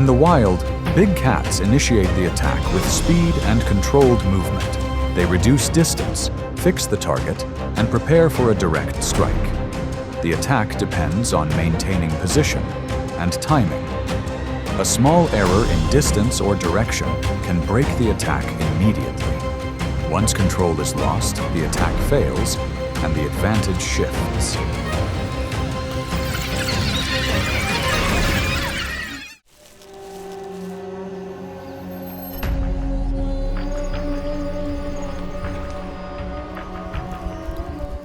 In the wild, big cats initiate the attack with speed and controlled movement. They reduce distance, fix the target, and prepare for a direct strike. The attack depends on maintaining position and timing. A small error in distance or direction can break the attack immediately. Once control is lost, the attack fails, and the advantage shifts.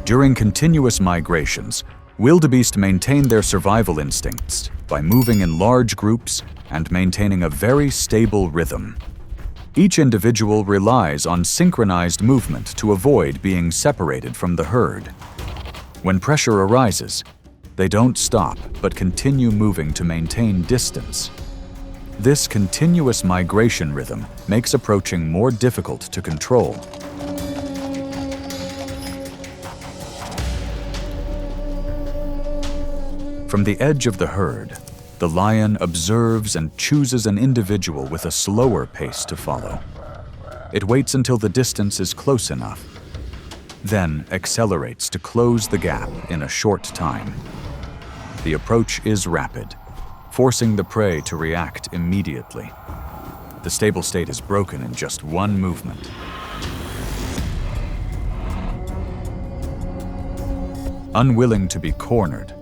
During continuous migrations, wildebeest maintain their survival instincts by moving in large groups and maintaining a very stable rhythm. Each individual relies on synchronized movement to avoid being separated from the herd. When pressure arises, they don't stop but continue moving to maintain distance. This continuous migration rhythm makes approaching more difficult to control. From the edge of the herd, the lion observes and chooses an individual with a slower pace to follow. It waits until the distance is close enough, then accelerates to close the gap in a short time. The approach is rapid, forcing the prey to react immediately. The stable state is broken in just one movement. Unwilling to be cornered,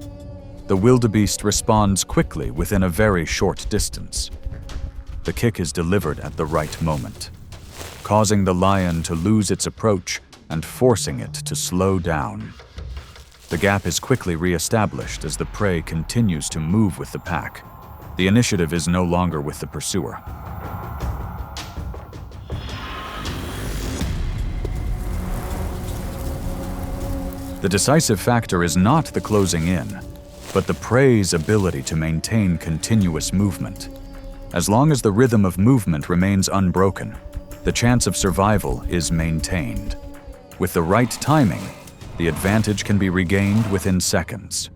the wildebeest responds quickly within a very short distance. The kick is delivered at the right moment, causing the lion to lose its approach and forcing it to slow down. The gap is quickly re-established as the prey continues to move with the pack. The initiative is no longer with the pursuer. The decisive factor is not the closing in, but the prey's ability to maintain continuous movement. As long as the rhythm of movement remains unbroken, the chance of survival is maintained. With the right timing, the advantage can be regained within seconds.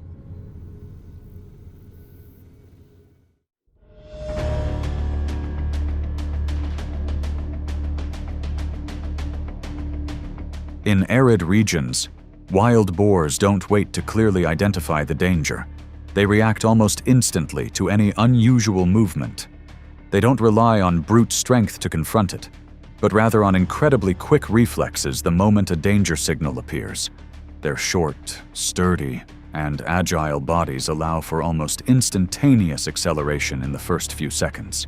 In arid regions, wild boars don't wait to clearly identify the danger. They react almost instantly to any unusual movement. They don't rely on brute strength to confront it, but rather on incredibly quick reflexes the moment a danger signal appears. Their short, sturdy, and agile bodies allow for almost instantaneous acceleration in the first few seconds.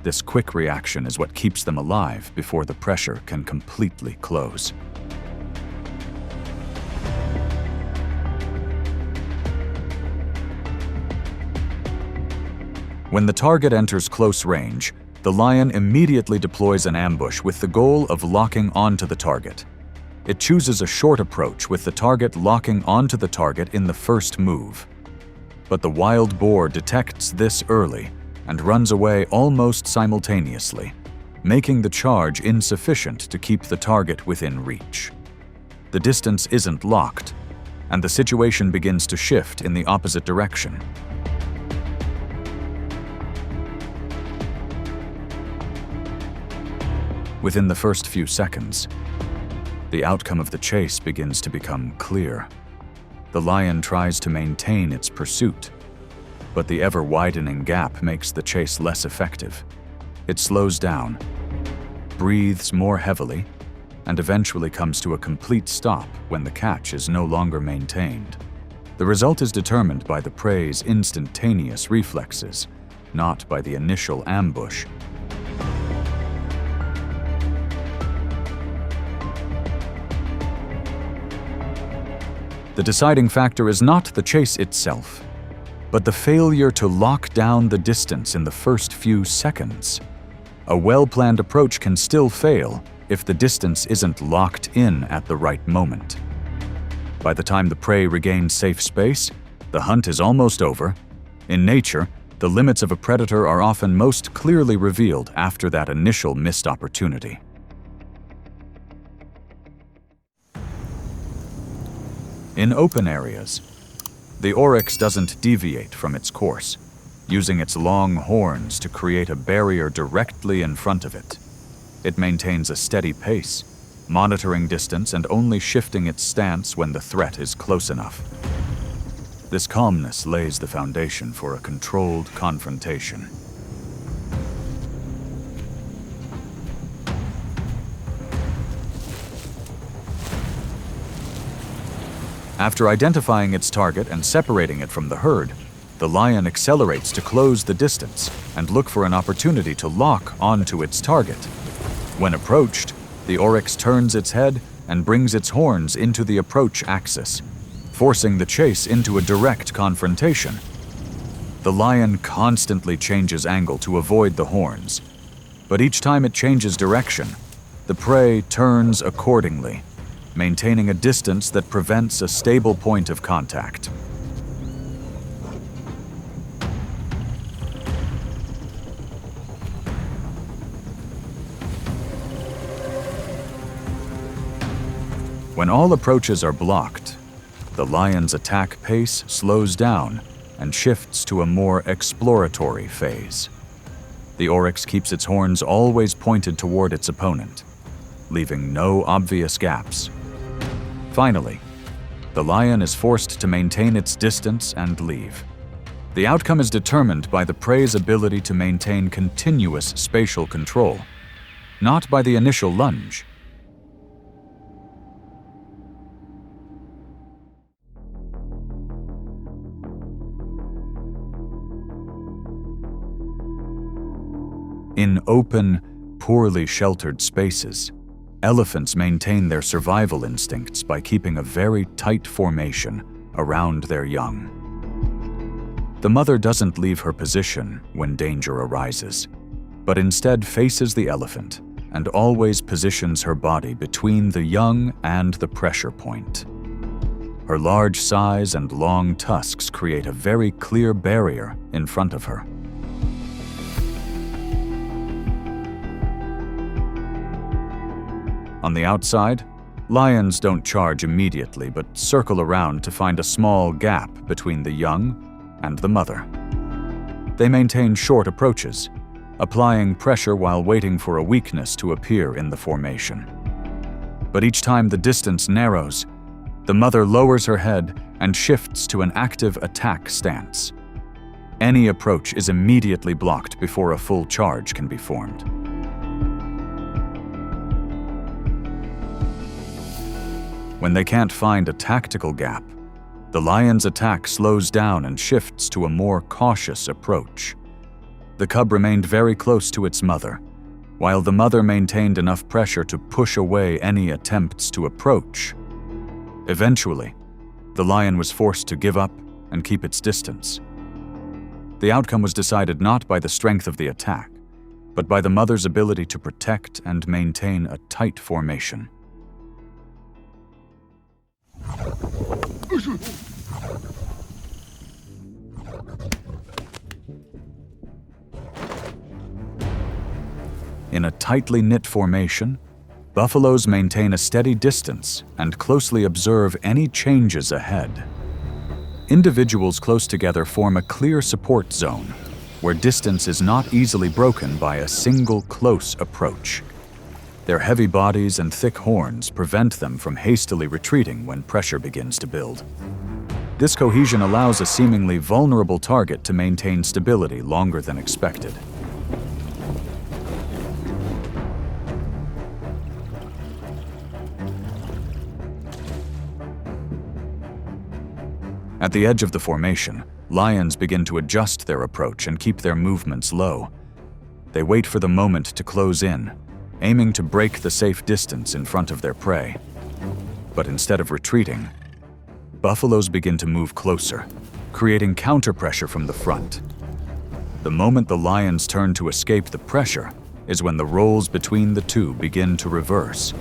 This quick reaction is what keeps them alive before the pressure can completely close. When the target enters close range, the lion immediately deploys an ambush with the goal of locking onto the target. It chooses a short approach with the target locking onto the target in the first move. But the wild boar detects this early and runs away almost simultaneously, making the charge insufficient to keep the target within reach. The distance isn't locked, and the situation begins to shift in the opposite direction. Within the first few seconds, the outcome of the chase begins to become clear. The lion tries to maintain its pursuit, but the ever-widening gap makes the chase less effective. It slows down, breathes more heavily, and eventually comes to a complete stop when the catch is no longer maintained. The result is determined by the prey's instantaneous reflexes, not by the initial ambush. The deciding factor is not the chase itself, but the failure to lock down the distance in the first few seconds. A well-planned approach can still fail if the distance isn't locked in at the right moment. By the time the prey regains safe space, the hunt is almost over. In nature, the limits of a predator are often most clearly revealed after that initial missed opportunity. In open areas, the oryx doesn't deviate from its course. using its long horns to create a barrier directly in front of it. It maintains a steady pace, monitoring distance and only shifting its stance when the threat is close enough. This calmness lays the foundation for a controlled confrontation. After identifying its target and separating it from the herd, the lion accelerates to close the distance and look for an opportunity to lock onto its target. When approached, the oryx turns its head and brings its horns into the approach axis, forcing the chase into a direct confrontation. The lion constantly changes angle to avoid the horns, but each time it changes direction, the prey turns accordingly, maintaining a distance that prevents a stable point of contact. When all approaches are blocked, the lion's attack pace slows down and shifts to a more exploratory phase. The oryx keeps its horns always pointed toward its opponent, leaving no obvious gaps. Finally, the lion is forced to maintain its distance and leave. The outcome is determined by the prey's ability to maintain continuous spatial control, not by the initial lunge. In open, poorly sheltered spaces, elephants maintain their survival instincts by keeping a very tight formation around their young. The mother doesn't leave her position when danger arises, but instead faces the elephant and always positions her body between the young and the pressure point. Her large size and long tusks create a very clear barrier in front of her. On the outside, lions don't charge immediately but circle around to find a small gap between the young and the mother. They maintain short approaches, applying pressure while waiting for a weakness to appear in the formation. But each time the distance narrows, the mother lowers her head and shifts to an active attack stance. Any approach is immediately blocked before a full charge can be formed. When they can't find a tactical gap, the lion's attack slows down and shifts to a more cautious approach. The cub remained very close to its mother, while the mother maintained enough pressure to push away any attempts to approach. Eventually, the lion was forced to give up and keep its distance. The outcome was decided not by the strength of the attack, but by the mother's ability to protect and maintain a tight formation. In a tightly knit formation, buffaloes maintain a steady distance and closely observe any changes ahead. Individuals close together form a clear support zone, where distance is not easily broken by a single close approach. Their heavy bodies and thick horns prevent them from hastily retreating when pressure begins to build. This cohesion allows a seemingly vulnerable target to maintain stability longer than expected. At the edge of the formation, lions begin to adjust their approach and keep their movements low. They wait for the moment to close in, aiming to break the safe distance in front of their prey. But instead of retreating, buffaloes begin to move closer, creating counterpressure from the front. The moment the lions turn to escape the pressure is when the roles between the two begin to reverse.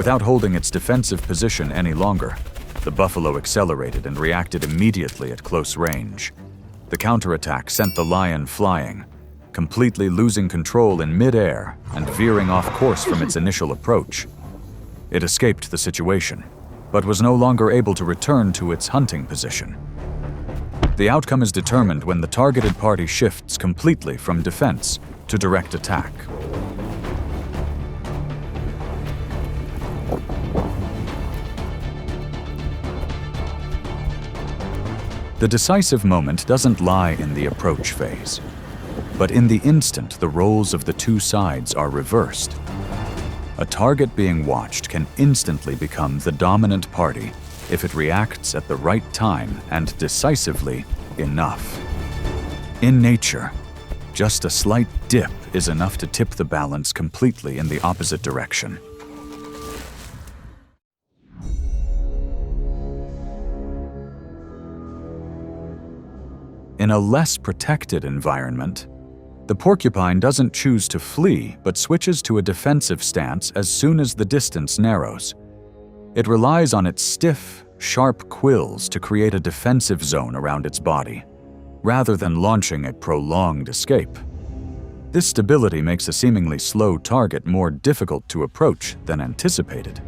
Without holding its defensive position any longer, the buffalo accelerated and reacted immediately at close range. The counterattack sent the lion flying, completely losing control in mid-air and veering off course from its initial approach. It escaped the situation, but was no longer able to return to its hunting position. The outcome is determined when the targeted party shifts completely from defense to direct attack. The decisive moment doesn't lie in the approach phase, but in the instant the roles of the two sides are reversed. A target being watched can instantly become the dominant party if it reacts at the right time and decisively enough. In nature, just a slight dip is enough to tip the balance completely in the opposite direction. In a less protected environment, the porcupine doesn't choose to flee but switches to a defensive stance as soon as the distance narrows. It relies on its stiff, sharp quills to create a defensive zone around its body, rather than launching a prolonged escape. This stability makes a seemingly slow target more difficult to approach than anticipated.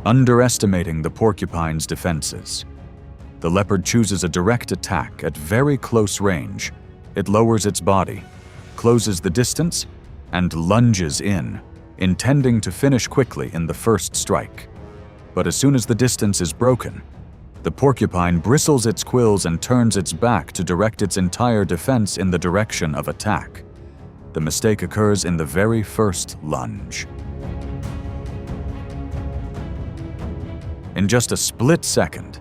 Underestimating the porcupine's defenses. The leopard chooses a direct attack at very close range. It lowers its body, closes the distance, and lunges in, intending to finish quickly in the first strike. But as soon as the distance is broken, the porcupine bristles its quills and turns its back to direct its entire defense in the direction of attack. The mistake occurs in the very first lunge. In just a split second,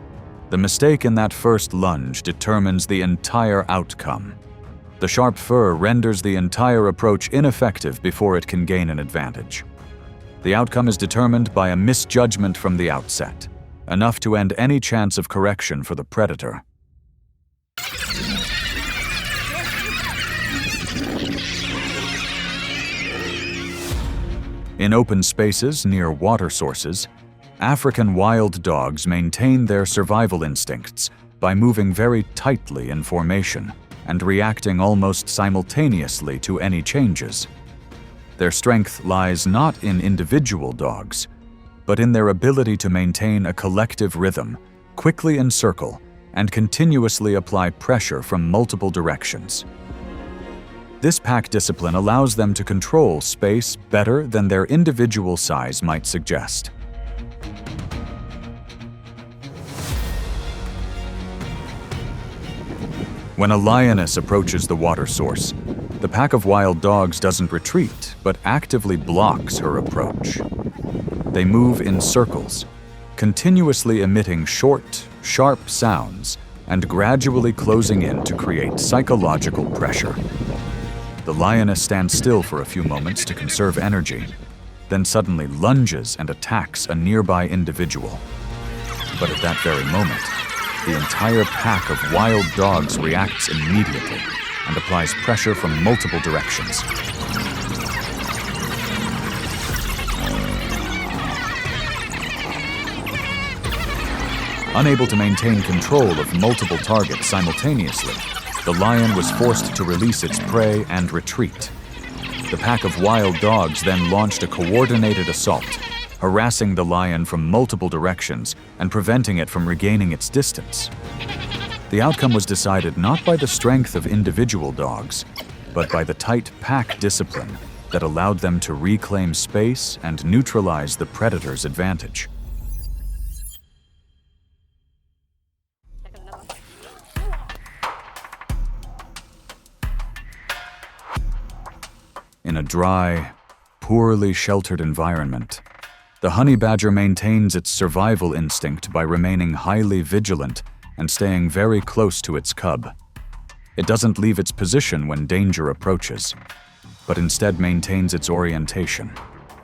the mistake in that first lunge determines the entire outcome. The sharp fur renders the entire approach ineffective before it can gain an advantage. The outcome is determined by a misjudgment from the outset, enough to end any chance of correction for the predator. In open spaces near water sources, African wild dogs maintain their survival instincts by moving very tightly in formation and reacting almost simultaneously to any changes. Their strength lies not in individual dogs, but in their ability to maintain a collective rhythm, quickly encircle, and continuously apply pressure from multiple directions. This pack discipline allows them to control space better than their individual size might suggest. When a lioness approaches the water source, the pack of wild dogs doesn't retreat, but actively blocks her approach. They move in circles, continuously emitting short, sharp sounds and gradually closing in to create psychological pressure. The lioness stands still for a few moments to conserve energy, then suddenly lunges and attacks a nearby individual. But at that very moment, the entire pack of wild dogs reacts immediately and applies pressure from multiple directions. Unable to maintain control of multiple targets simultaneously, the lion was forced to release its prey and retreat. The pack of wild dogs then launched a coordinated assault, harassing the lion from multiple directions and preventing it from regaining its distance. The outcome was decided not by the strength of individual dogs, but by the tight pack discipline that allowed them to reclaim space and neutralize the predator's advantage. In a dry, poorly sheltered environment, the honey badger maintains its survival instinct by remaining highly vigilant and staying very close to its cub. It doesn't leave its position when danger approaches, but instead maintains its orientation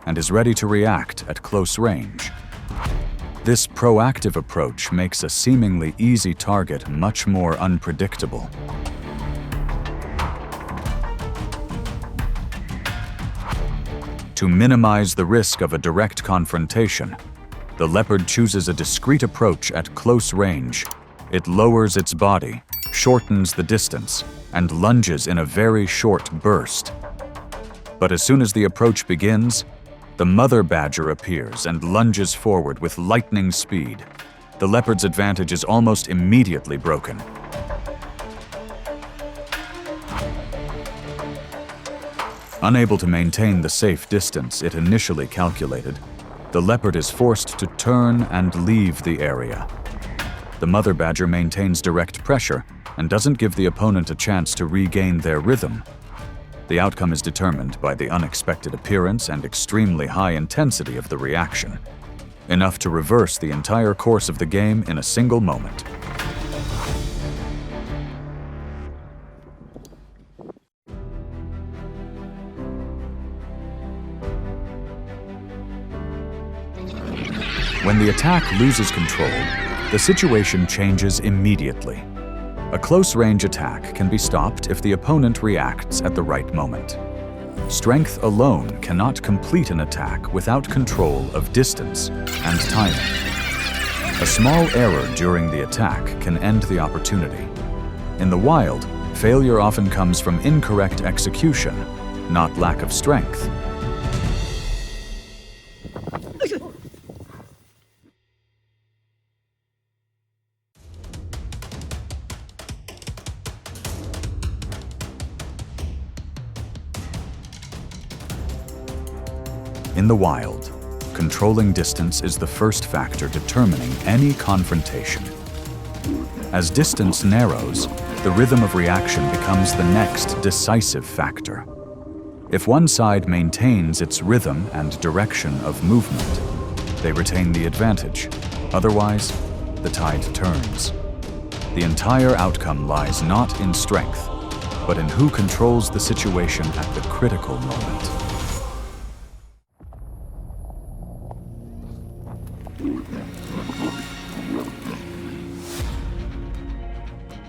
and is ready to react at close range. This proactive approach makes a seemingly easy target much more unpredictable. To minimize the risk of a direct confrontation, the leopard chooses a discreet approach at close range. It lowers its body, shortens the distance, and lunges in a very short burst. But as soon as the approach begins, the mother badger appears and lunges forward with lightning speed. The leopard's advantage is almost immediately broken. Unable to maintain the safe distance it initially calculated, the leopard is forced to turn and leave the area. The mother badger maintains direct pressure and doesn't give the opponent a chance to regain their rhythm. The outcome is determined by the unexpected appearance and extremely high intensity of the reaction, enough to reverse the entire course of the game in a single moment. When the attack loses control, the situation changes immediately. A close-range attack can be stopped if the opponent reacts at the right moment. Strength alone cannot complete an attack without control of distance and timing. A small error during the attack can end the opportunity. In the wild, failure often comes from incorrect execution, not lack of strength. In the wild, controlling distance is the first factor determining any confrontation. As distance narrows, the rhythm of reaction becomes the next decisive factor. If one side maintains its rhythm and direction of movement, they retain the advantage. Otherwise, the tide turns. The entire outcome lies not in strength, but in who controls the situation at the critical moment.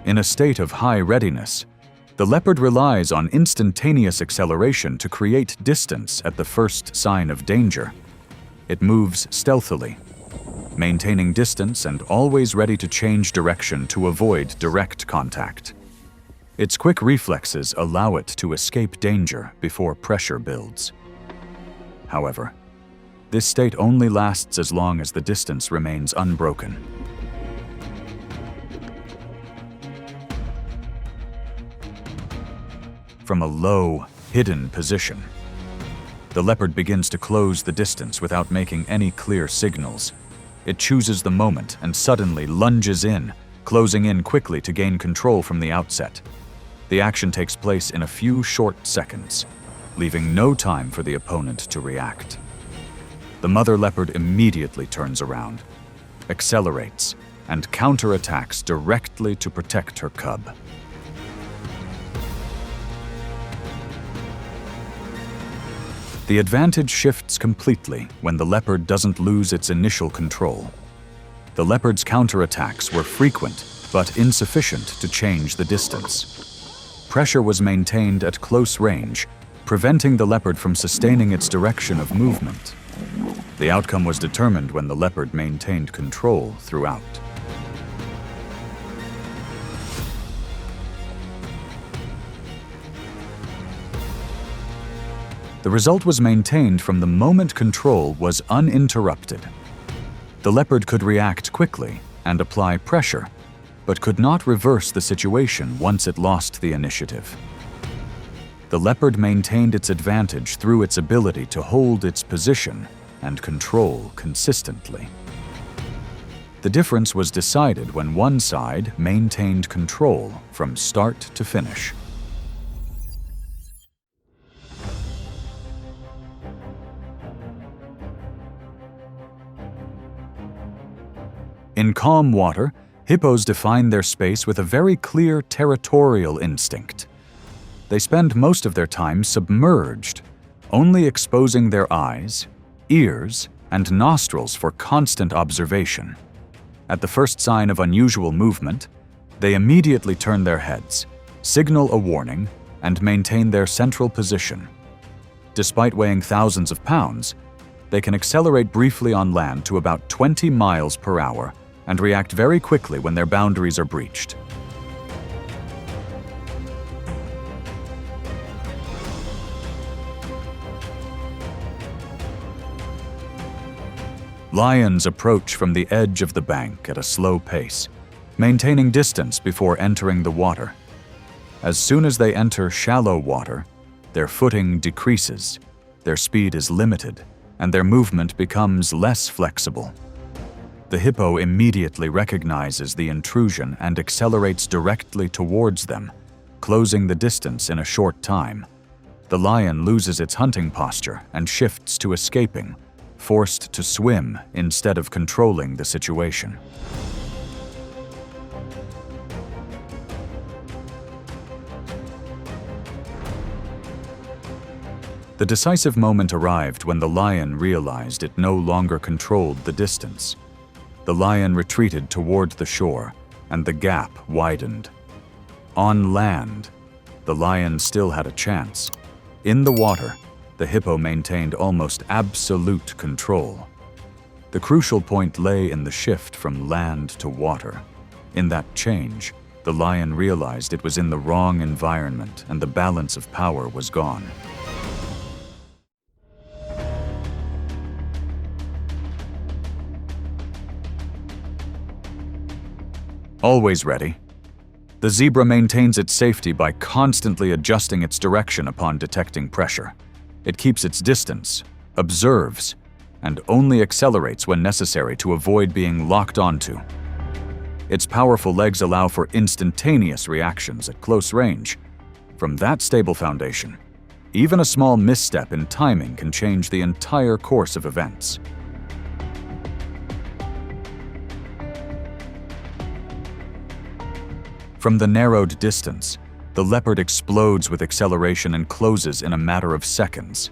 In a state of high readiness, the leopard relies on instantaneous acceleration to create distance at the first sign of danger. It moves stealthily, maintaining distance and always ready to change direction to avoid direct contact. Its quick reflexes allow it to escape danger before pressure builds. However, this state only lasts as long as the distance remains unbroken. From a low, hidden position, the leopard begins to close the distance without making any clear signals. It chooses the moment and suddenly lunges in, closing in quickly to gain control from the outset. The action takes place in a few short seconds, leaving no time for the opponent to react. The mother leopard immediately turns around, accelerates, and counterattacks directly to protect her cub. The advantage shifts completely when the leopard doesn't lose its initial control. The leopard's counterattacks were frequent but insufficient to change the distance. Pressure was maintained at close range, preventing the leopard from sustaining its direction of movement. The outcome was determined when the leopard maintained control throughout. The result was maintained from the moment control was uninterrupted. The leopard could react quickly and apply pressure, but could not reverse the situation once it lost the initiative. The leopard maintained its advantage through its ability to hold its position and control consistently. The difference was decided when one side maintained control from start to finish. In calm water, hippos define their space with a very clear territorial instinct. They spend most of their time submerged, only exposing their eyes, ears, and nostrils for constant observation. At the first sign of unusual movement, they immediately turn their heads, signal a warning, and maintain their central position. Despite weighing thousands of pounds, they can accelerate briefly on land to about 20 miles per hour and react very quickly when their boundaries are breached. Lions approach from the edge of the bank at a slow pace, maintaining distance before entering the water. As soon as they enter shallow water, their footing decreases, their speed is limited, and their movement becomes less flexible. The hippo immediately recognizes the intrusion and accelerates directly towards them, closing the distance in a short time. The lion loses its hunting posture and shifts to escaping, forced to swim instead of controlling the situation. The decisive moment arrived when the lion realized it no longer controlled the distance. The lion retreated toward the shore, and the gap widened. On land, the lion still had a chance. In the water, the hippo maintained almost absolute control. The crucial point lay in the shift from land to water. In that change, the lion realized it was in the wrong environment and the balance of power was gone. Always ready, the zebra maintains its safety by constantly adjusting its direction upon detecting pressure. It keeps its distance, observes, and only accelerates when necessary to avoid being locked onto. Its powerful legs allow for instantaneous reactions at close range. From that stable foundation, even a small misstep in timing can change the entire course of events. From the narrowed distance, the leopard explodes with acceleration and closes in a matter of seconds.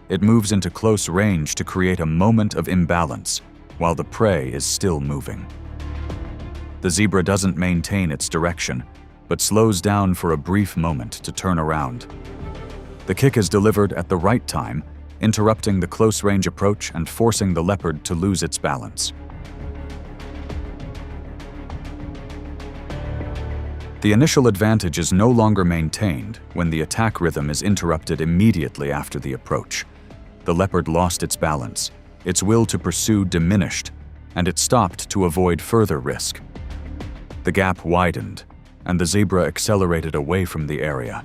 It moves into close range to create a moment of imbalance, while the prey is still moving. The zebra doesn't maintain its direction, but slows down for a brief moment to turn around. The kick is delivered at the right time, interrupting the close-range approach and forcing the leopard to lose its balance. The initial advantage is no longer maintained when the attack rhythm is interrupted immediately after the approach. The leopard lost its balance, its will to pursue diminished, and it stopped to avoid further risk. The gap widened, and the zebra accelerated away from the area.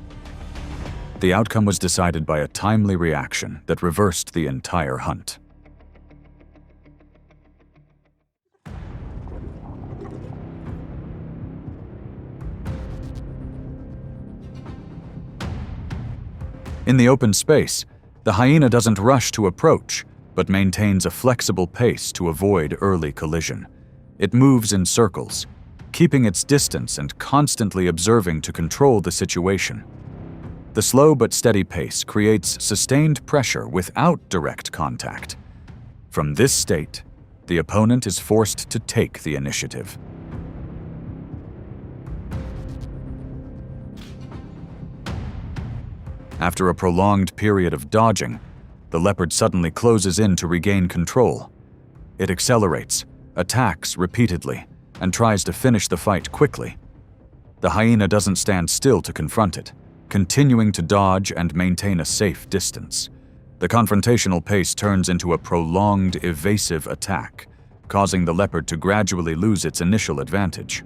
The outcome was decided by a timely reaction that reversed the entire hunt. In the open space, the hyena doesn't rush to approach, but maintains a flexible pace to avoid early collision. It moves in circles, keeping its distance and constantly observing to control the situation. The slow but steady pace creates sustained pressure without direct contact. From this state, the opponent is forced to take the initiative. After a prolonged period of dodging, the leopard suddenly closes in to regain control. It accelerates, attacks repeatedly, and tries to finish the fight quickly. The hyena doesn't stand still to confront it, continuing to dodge and maintain a safe distance. The confrontational pace turns into a prolonged, evasive attack, causing the leopard to gradually lose its initial advantage.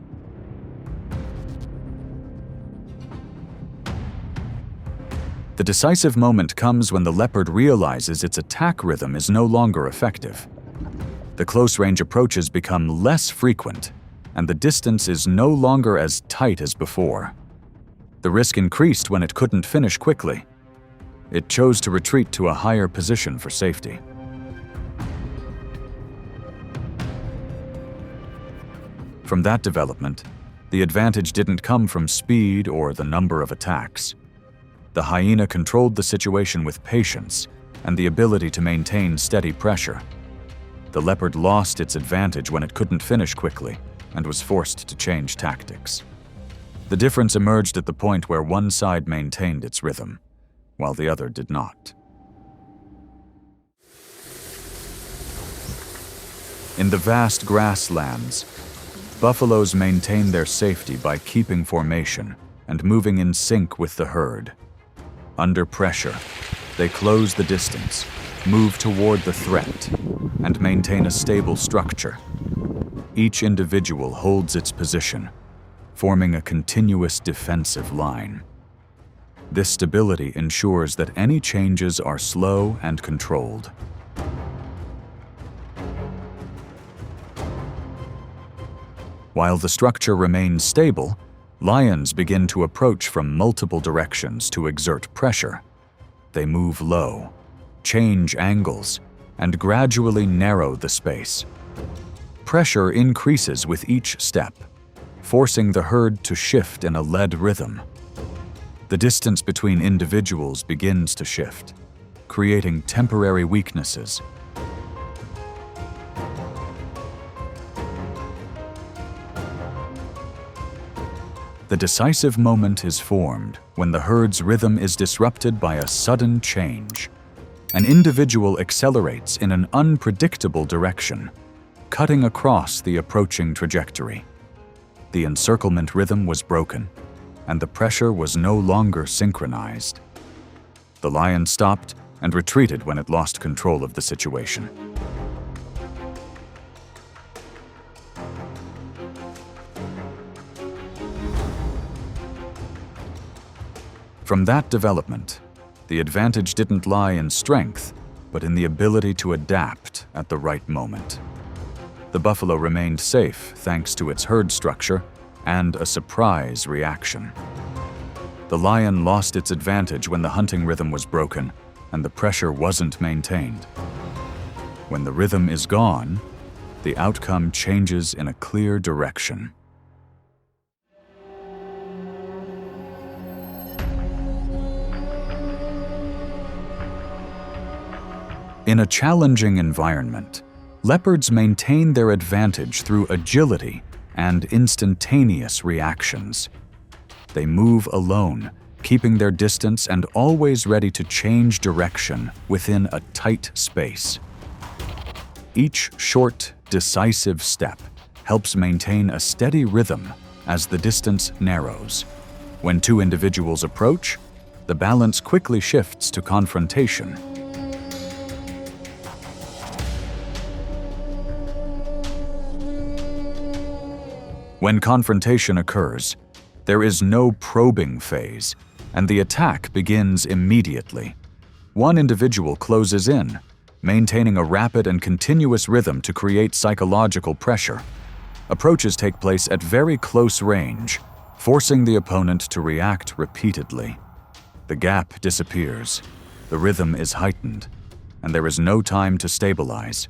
The decisive moment comes when the leopard realizes its attack rhythm is no longer effective. The close-range approaches become less frequent, and the distance is no longer as tight as before. The risk increased when it couldn't finish quickly. It chose to retreat to a higher position for safety. From that development, the advantage didn't come from speed or the number of attacks. The hyena controlled the situation with patience and the ability to maintain steady pressure. The leopard lost its advantage when it couldn't finish quickly and was forced to change tactics. The difference emerged at the point where one side maintained its rhythm, while the other did not. In the vast grasslands, buffaloes maintain their safety by keeping formation and moving in sync with the herd. Under pressure, they close the distance, move toward the threat and maintain a stable structure. Each individual holds its position, forming a continuous defensive line. This stability ensures that any changes are slow and controlled. While the structure remains stable, lions begin to approach from multiple directions to exert pressure. They move low, change angles, and gradually narrow the space. Pressure increases with each step, forcing the herd to shift in a lead rhythm. The distance between individuals begins to shift, creating temporary weaknesses. The decisive moment is formed when the herd's rhythm is disrupted by a sudden change. An individual accelerates in an unpredictable direction, cutting across the approaching trajectory. The encirclement rhythm was broken, and the pressure was no longer synchronized. The lion stopped and retreated when it lost control of the situation. From that development, the advantage didn't lie in strength, but in the ability to adapt at the right moment. The buffalo remained safe thanks to its herd structure and a surprise reaction. The lion lost its advantage when the hunting rhythm was broken and the pressure wasn't maintained. When the rhythm is gone, the outcome changes in a clear direction. In a challenging environment, leopards maintain their advantage through agility and instantaneous reactions. They move alone, keeping their distance and always ready to change direction within a tight space. Each short, decisive step helps maintain a steady rhythm as the distance narrows. When two individuals approach, the balance quickly shifts to confrontation. When confrontation occurs, there is no probing phase, and the attack begins immediately. One individual closes in, maintaining a rapid and continuous rhythm to create psychological pressure. Approaches take place at very close range, forcing the opponent to react repeatedly. The gap disappears, the rhythm is heightened, and there is no time to stabilize.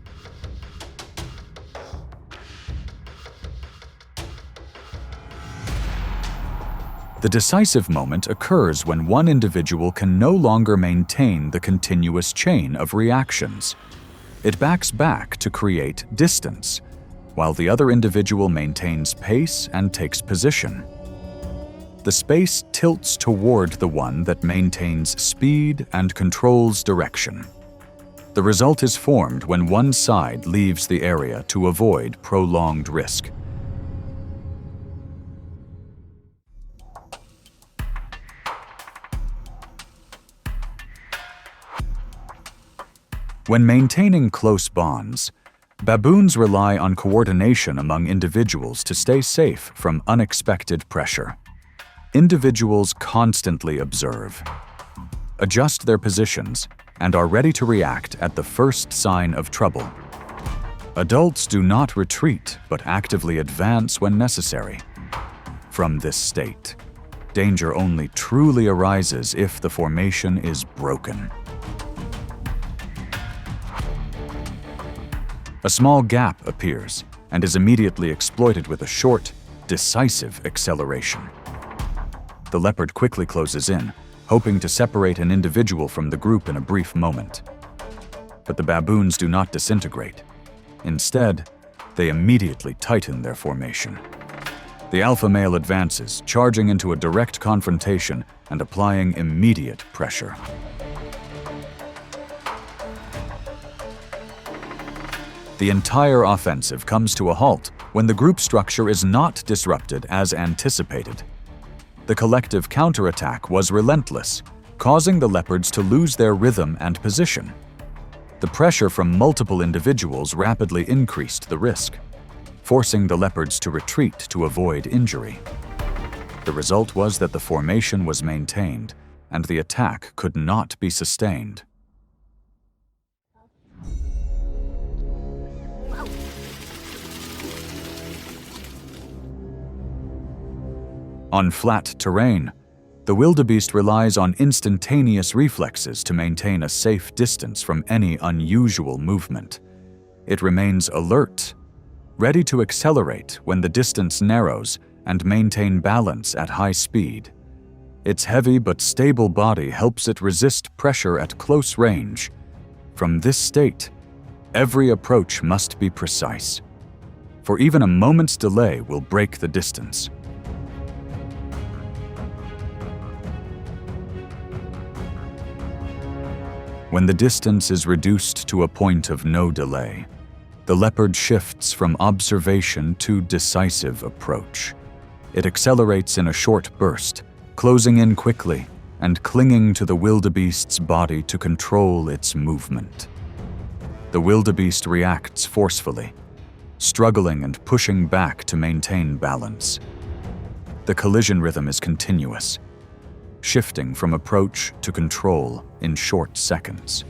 The decisive moment occurs when one individual can no longer maintain the continuous chain of reactions. It backs back to create distance, while the other individual maintains pace and takes position. The space tilts toward the one that maintains speed and controls direction. The result is formed when one side leaves the area to avoid prolonged risk. When maintaining close bonds, baboons rely on coordination among individuals to stay safe from unexpected pressure. Individuals constantly observe, adjust their positions, and are ready to react at the first sign of trouble. Adults do not retreat but actively advance when necessary. From this state, danger only truly arises if the formation is broken. A small gap appears and is immediately exploited with a short, decisive acceleration. The leopard quickly closes in, hoping to separate an individual from the group in a brief moment. But the baboons do not disintegrate. Instead, they immediately tighten their formation. The alpha male advances, charging into a direct confrontation and applying immediate pressure. The entire offensive comes to a halt when the group structure is not disrupted as anticipated. The collective counterattack was relentless, causing the leopards to lose their rhythm and position. The pressure from multiple individuals rapidly increased the risk, forcing the leopards to retreat to avoid injury. The result was that the formation was maintained, and the attack could not be sustained. On flat terrain, the wildebeest relies on instantaneous reflexes to maintain a safe distance from any unusual movement. It remains alert, ready to accelerate when the distance narrows and maintain balance at high speed. Its heavy but stable body helps it resist pressure at close range. From this state, every approach must be precise, for even a moment's delay will break the distance. When the distance is reduced to a point of no delay, the leopard shifts from observation to decisive approach. It accelerates in a short burst, closing in quickly and clinging to the wildebeest's body to control its movement. The wildebeest reacts forcefully, struggling and pushing back to maintain balance. The collision rhythm is continuous, shifting from approach to control in short seconds.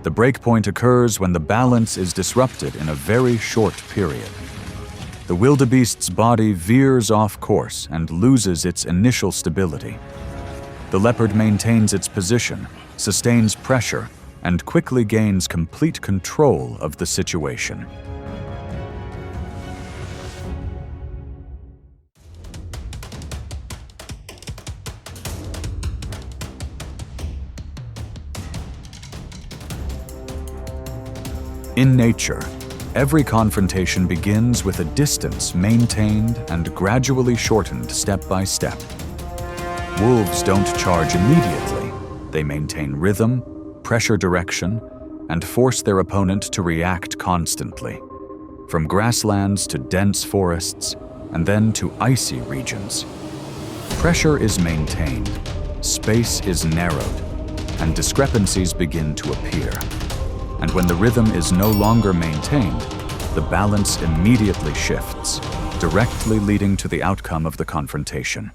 The breakpoint occurs when the balance is disrupted in a very short period. The wildebeest's body veers off course and loses its initial stability. The leopard maintains its position, sustains pressure, and quickly gains complete control of the situation. In nature, every confrontation begins with a distance maintained and gradually shortened step by step. Wolves don't charge immediately. They maintain rhythm, pressure direction, and force their opponent to react constantly. From grasslands to dense forests, and then to icy regions. Pressure is maintained, space is narrowed, and discrepancies begin to appear. And when the rhythm is no longer maintained, the balance immediately shifts, directly leading to the outcome of the confrontation.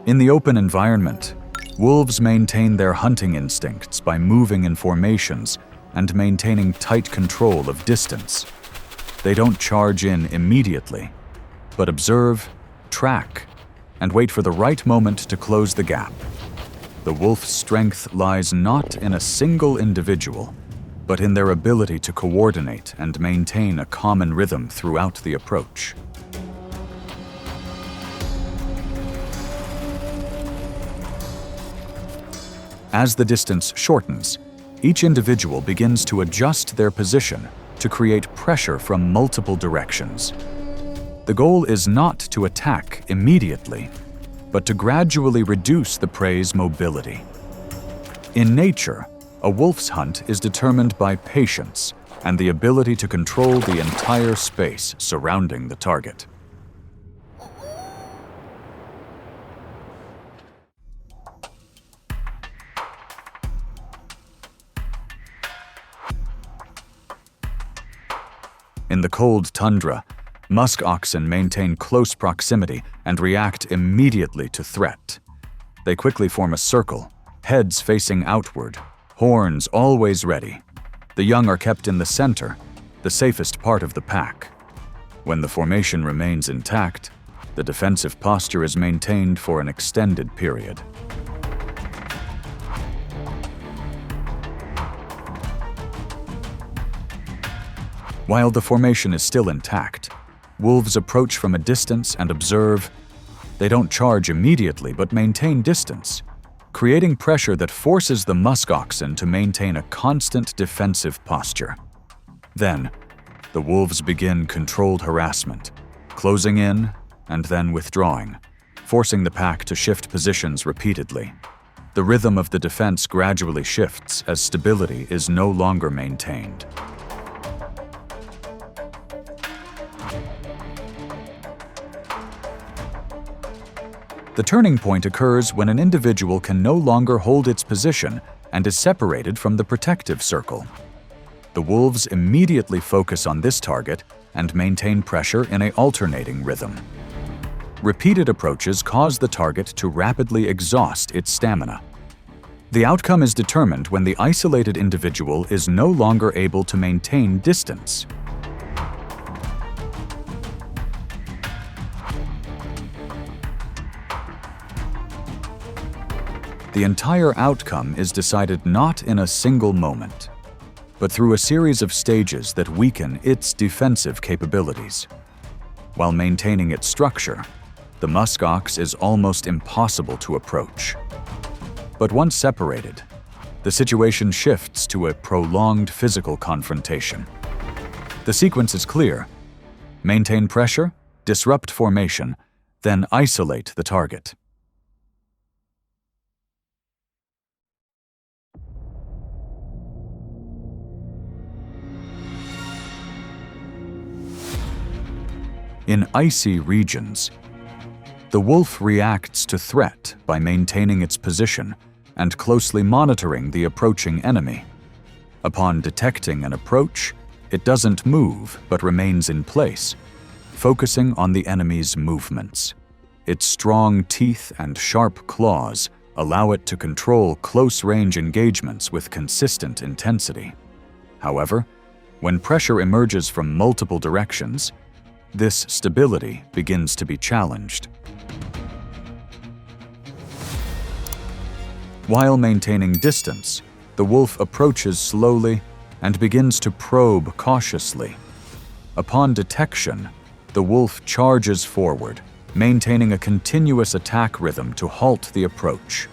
In the open environment, wolves maintain their hunting instincts by moving in formations and maintaining tight control of distance. They don't charge in immediately, but observe, track, and wait for the right moment to close the gap. The wolf's strength lies not in a single individual, but in their ability to coordinate and maintain a common rhythm throughout the approach. As the distance shortens, each individual begins to adjust their position to create pressure from multiple directions. The goal is not to attack immediately, but to gradually reduce the prey's mobility. In nature, a wolf's hunt is determined by patience and the ability to control the entire space surrounding the target. In the cold tundra, musk oxen maintain close proximity and react immediately to threat. They quickly form a circle, heads facing outward, horns always ready. The young are kept in the center, the safest part of the pack. When the formation remains intact, the defensive posture is maintained for an extended period. While the formation is still intact, wolves approach from a distance and observe. They don't charge immediately but maintain distance, creating pressure that forces the musk oxen to maintain a constant defensive posture. Then, the wolves begin controlled harassment, closing in and then withdrawing, forcing the pack to shift positions repeatedly. The rhythm of the defense gradually shifts as stability is no longer maintained. The turning point occurs when an individual can no longer hold its position and is separated from the protective circle. The wolves immediately focus on this target and maintain pressure in an alternating rhythm. Repeated approaches cause the target to rapidly exhaust its stamina. The outcome is determined when the isolated individual is no longer able to maintain distance. The entire outcome is decided not in a single moment, but through a series of stages that weaken its defensive capabilities. While maintaining its structure, the muskox is almost impossible to approach. But once separated, the situation shifts to a prolonged physical confrontation. The sequence is clear: maintain pressure, disrupt formation, then isolate the target. In icy regions, the wolf reacts to threat by maintaining its position and closely monitoring the approaching enemy. Upon detecting an approach, it doesn't move but remains in place, focusing on the enemy's movements. Its strong teeth and sharp claws allow it to control close-range engagements with consistent intensity. However, when pressure emerges from multiple directions, this stability begins to be challenged. While maintaining distance, the wolf approaches slowly and begins to probe cautiously. Upon detection, the wolf charges forward, maintaining a continuous attack rhythm to halt the approach.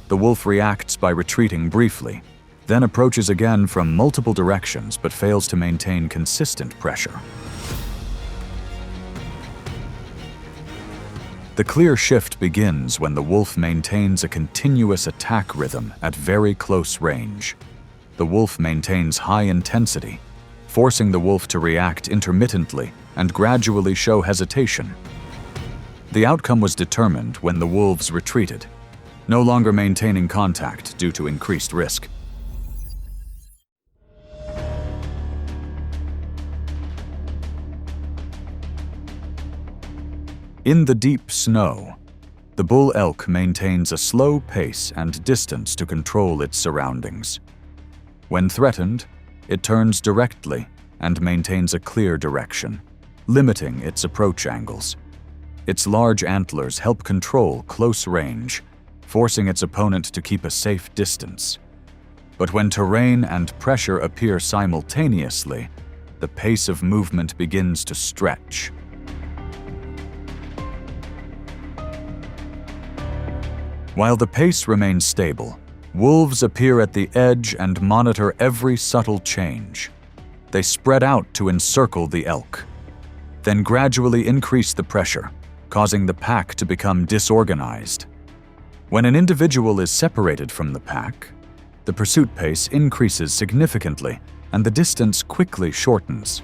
The wolf reacts by retreating briefly, then approaches again from multiple directions but fails to maintain consistent pressure. The clear shift begins when the wolf maintains a continuous attack rhythm at very close range. The wolf maintains high intensity, forcing the wolf to react intermittently and gradually show hesitation. The outcome was determined when the wolves retreated, no longer maintaining contact due to increased risk. In the deep snow, the bull elk maintains a slow pace and distance to control its surroundings. When threatened, it turns directly and maintains a clear direction, limiting its approach angles. Its large antlers help control close range, forcing its opponent to keep a safe distance. But when terrain and pressure appear simultaneously, the pace of movement begins to stretch. While the pace remains stable, wolves appear at the edge and monitor every subtle change. They spread out to encircle the elk, then gradually increase the pressure, causing the pack to become disorganized. When an individual is separated from the pack, the pursuit pace increases significantly and the distance quickly shortens.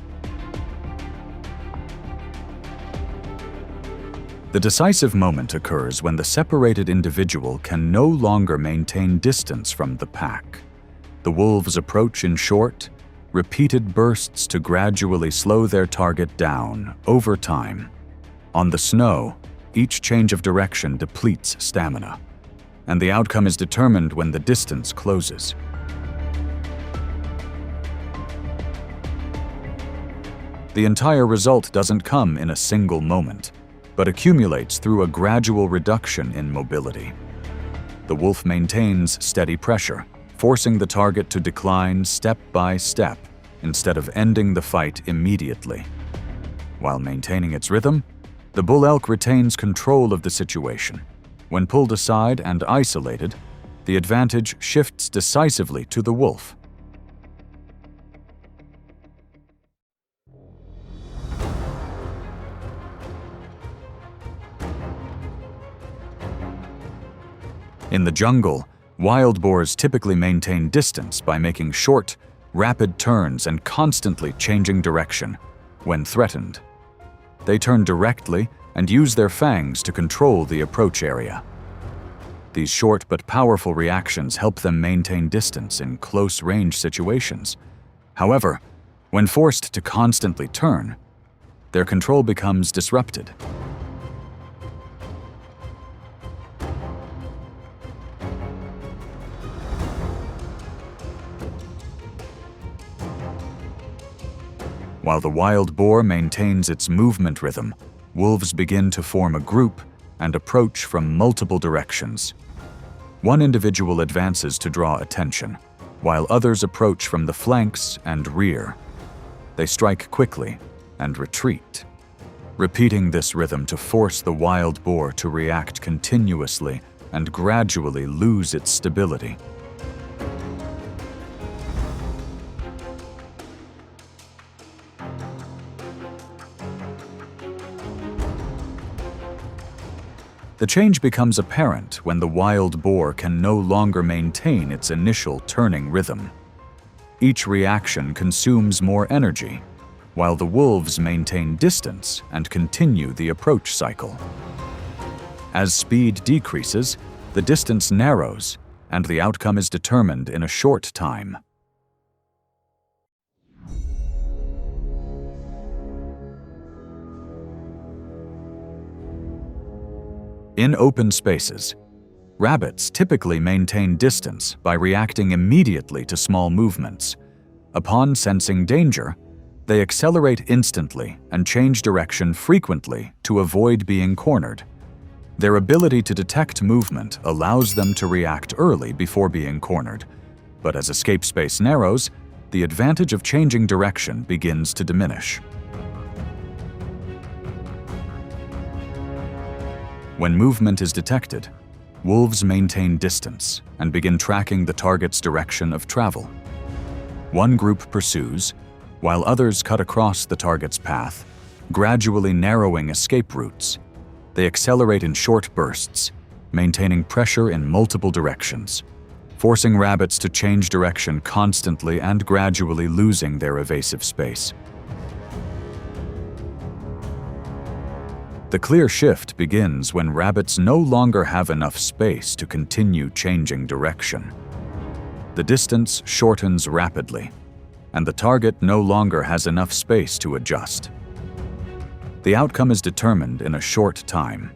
The decisive moment occurs when the separated individual can no longer maintain distance from the pack. The wolves approach in short, repeated bursts to gradually slow their target down over time. On the snow, each change of direction depletes stamina, and the outcome is determined when the distance closes. The entire result doesn't come in a single moment, but accumulates through a gradual reduction in mobility. The wolf maintains steady pressure, forcing the target to decline step by step instead of ending the fight immediately. While maintaining its rhythm, the bull elk retains control of the situation. When pulled aside and isolated, the advantage shifts decisively to the wolf. In the jungle, wild boars typically maintain distance by making short, rapid turns and constantly changing direction when threatened. They turn directly and use their fangs to control the approach area. These short but powerful reactions help them maintain distance in close-range situations. However, when forced to constantly turn, their control becomes disrupted. While the wild boar maintains its movement rhythm, wolves begin to form a group and approach from multiple directions. One individual advances to draw attention, while others approach from the flanks and rear. They strike quickly and retreat, repeating this rhythm to force the wild boar to react continuously and gradually lose its stability. The change becomes apparent when the wild boar can no longer maintain its initial turning rhythm. Each reaction consumes more energy, while the wolves maintain distance and continue the approach cycle. As speed decreases, the distance narrows, and the outcome is determined in a short time. In open spaces, rabbits typically maintain distance by reacting immediately to small movements. Upon sensing danger, they accelerate instantly and change direction frequently to avoid being cornered. Their ability to detect movement allows them to react early before being cornered, but as escape space narrows, the advantage of changing direction begins to diminish. When movement is detected, wolves maintain distance and begin tracking the target's direction of travel. One group pursues, while others cut across the target's path, gradually narrowing escape routes. They accelerate in short bursts, maintaining pressure in multiple directions, forcing rabbits to change direction constantly and gradually losing their evasive space. The clear shift begins when rabbits no longer have enough space to continue changing direction. The distance shortens rapidly, and the target no longer has enough space to adjust. The outcome is determined in a short time,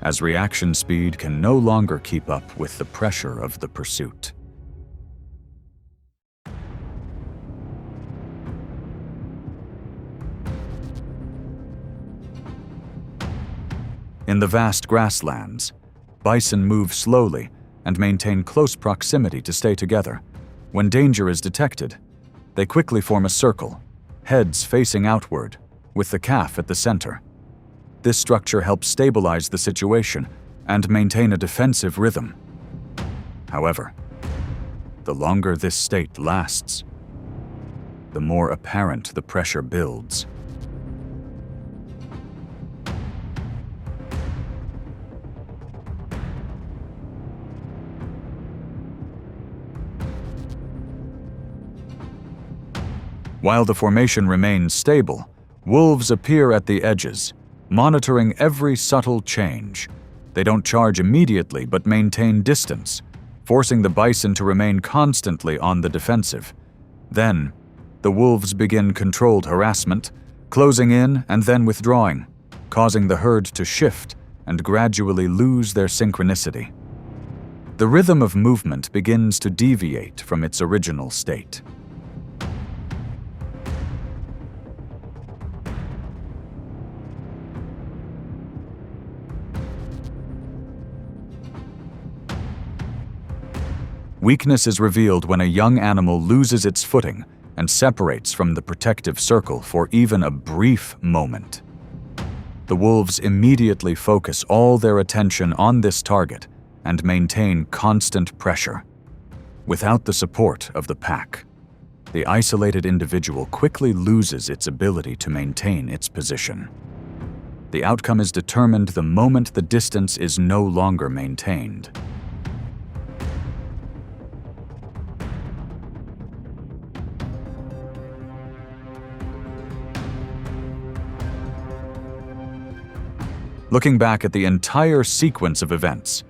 as reaction speed can no longer keep up with the pressure of the pursuit. In the vast grasslands, bison move slowly and maintain close proximity to stay together. When danger is detected, they quickly form a circle, heads facing outward, with the calf at the center. This structure helps stabilize the situation and maintain a defensive rhythm. However, the longer this state lasts, the more apparent the pressure builds. While the formation remains stable, wolves appear at the edges, monitoring every subtle change. They don't charge immediately but maintain distance, forcing the bison to remain constantly on the defensive. Then, the wolves begin controlled harassment, closing in and then withdrawing, causing the herd to shift and gradually lose their synchronicity. The rhythm of movement begins to deviate from its original state. Weakness is revealed when a young animal loses its footing and separates from the protective circle for even a brief moment. The wolves immediately focus all their attention on this target and maintain constant pressure. Without the support of the pack, the isolated individual quickly loses its ability to maintain its position. The outcome is determined the moment the distance is no longer maintained. Looking back at the entire sequence of events,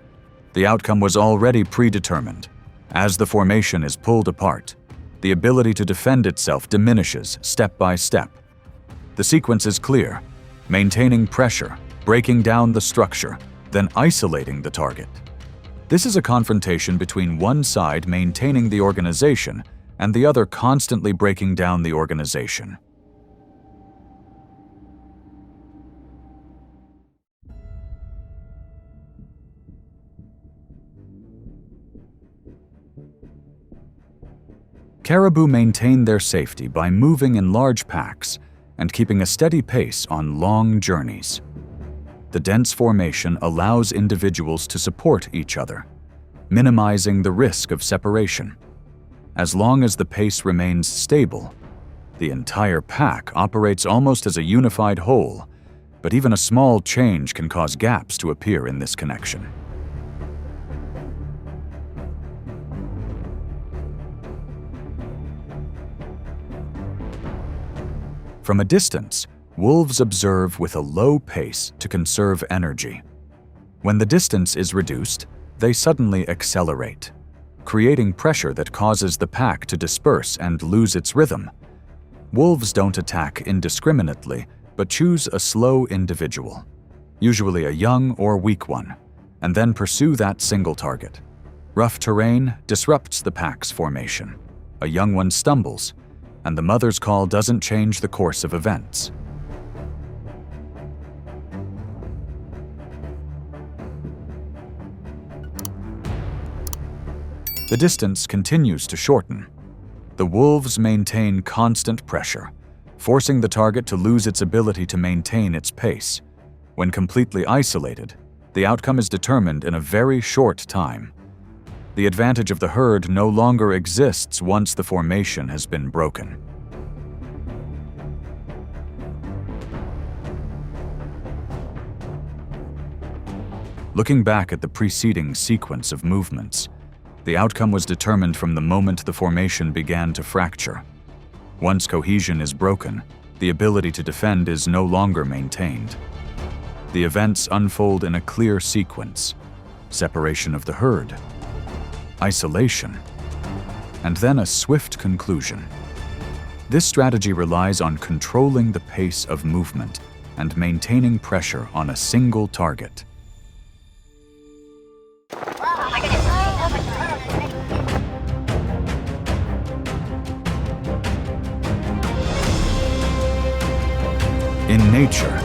the outcome was already predetermined. As the formation is pulled apart, the ability to defend itself diminishes step by step. The sequence is clear: maintaining pressure, breaking down the structure, then isolating the target. This is a confrontation between one side maintaining the organization and the other constantly breaking down the organization. Caribou maintain their safety by moving in large packs and keeping a steady pace on long journeys. The dense formation allows individuals to support each other, minimizing the risk of separation. As long as the pace remains stable, the entire pack operates almost as a unified whole, but even a small change can cause gaps to appear in this connection. From a distance, wolves observe with a low pace to conserve energy. When the distance is reduced, they suddenly accelerate, creating pressure that causes the pack to disperse and lose its rhythm. Wolves don't attack indiscriminately, but choose a slow individual, usually a young or weak one, and then pursue that single target. Rough terrain disrupts the pack's formation. A young one stumbles, and the mother's call doesn't change the course of events. The distance continues to shorten. The wolves maintain constant pressure, forcing the target to lose its ability to maintain its pace. When completely isolated, the outcome is determined in a very short time. The advantage of the herd no longer exists once the formation has been broken. Looking back at the preceding sequence of movements, the outcome was determined from the moment the formation began to fracture. Once cohesion is broken, the ability to defend is no longer maintained. The events unfold in a clear sequence: separation of the herd, isolation, and then a swift conclusion. This strategy relies on controlling the pace of movement and maintaining pressure on a single target. In nature,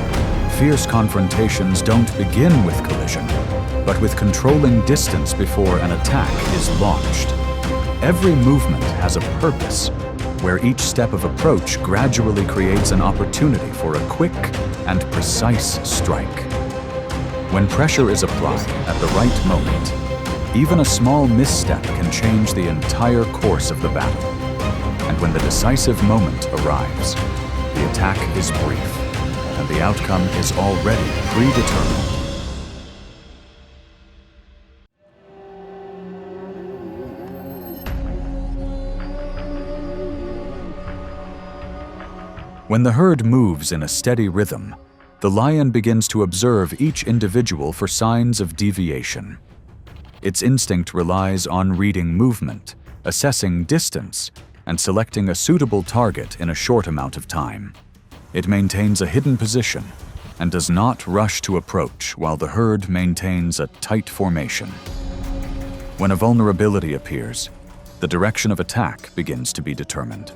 fierce confrontations don't begin with collision, but with controlling distance before an attack is launched. Every movement has a purpose, where each step of approach gradually creates an opportunity for a quick and precise strike. When pressure is applied at the right moment, even a small misstep can change the entire course of the battle. And when the decisive moment arrives, the attack is brief, and the outcome is already predetermined. When the herd moves in a steady rhythm, the lion begins to observe each individual for signs of deviation. Its instinct relies on reading movement, assessing distance, and selecting a suitable target in a short amount of time. It maintains a hidden position and does not rush to approach while the herd maintains a tight formation. When a vulnerability appears, the direction of attack begins to be determined.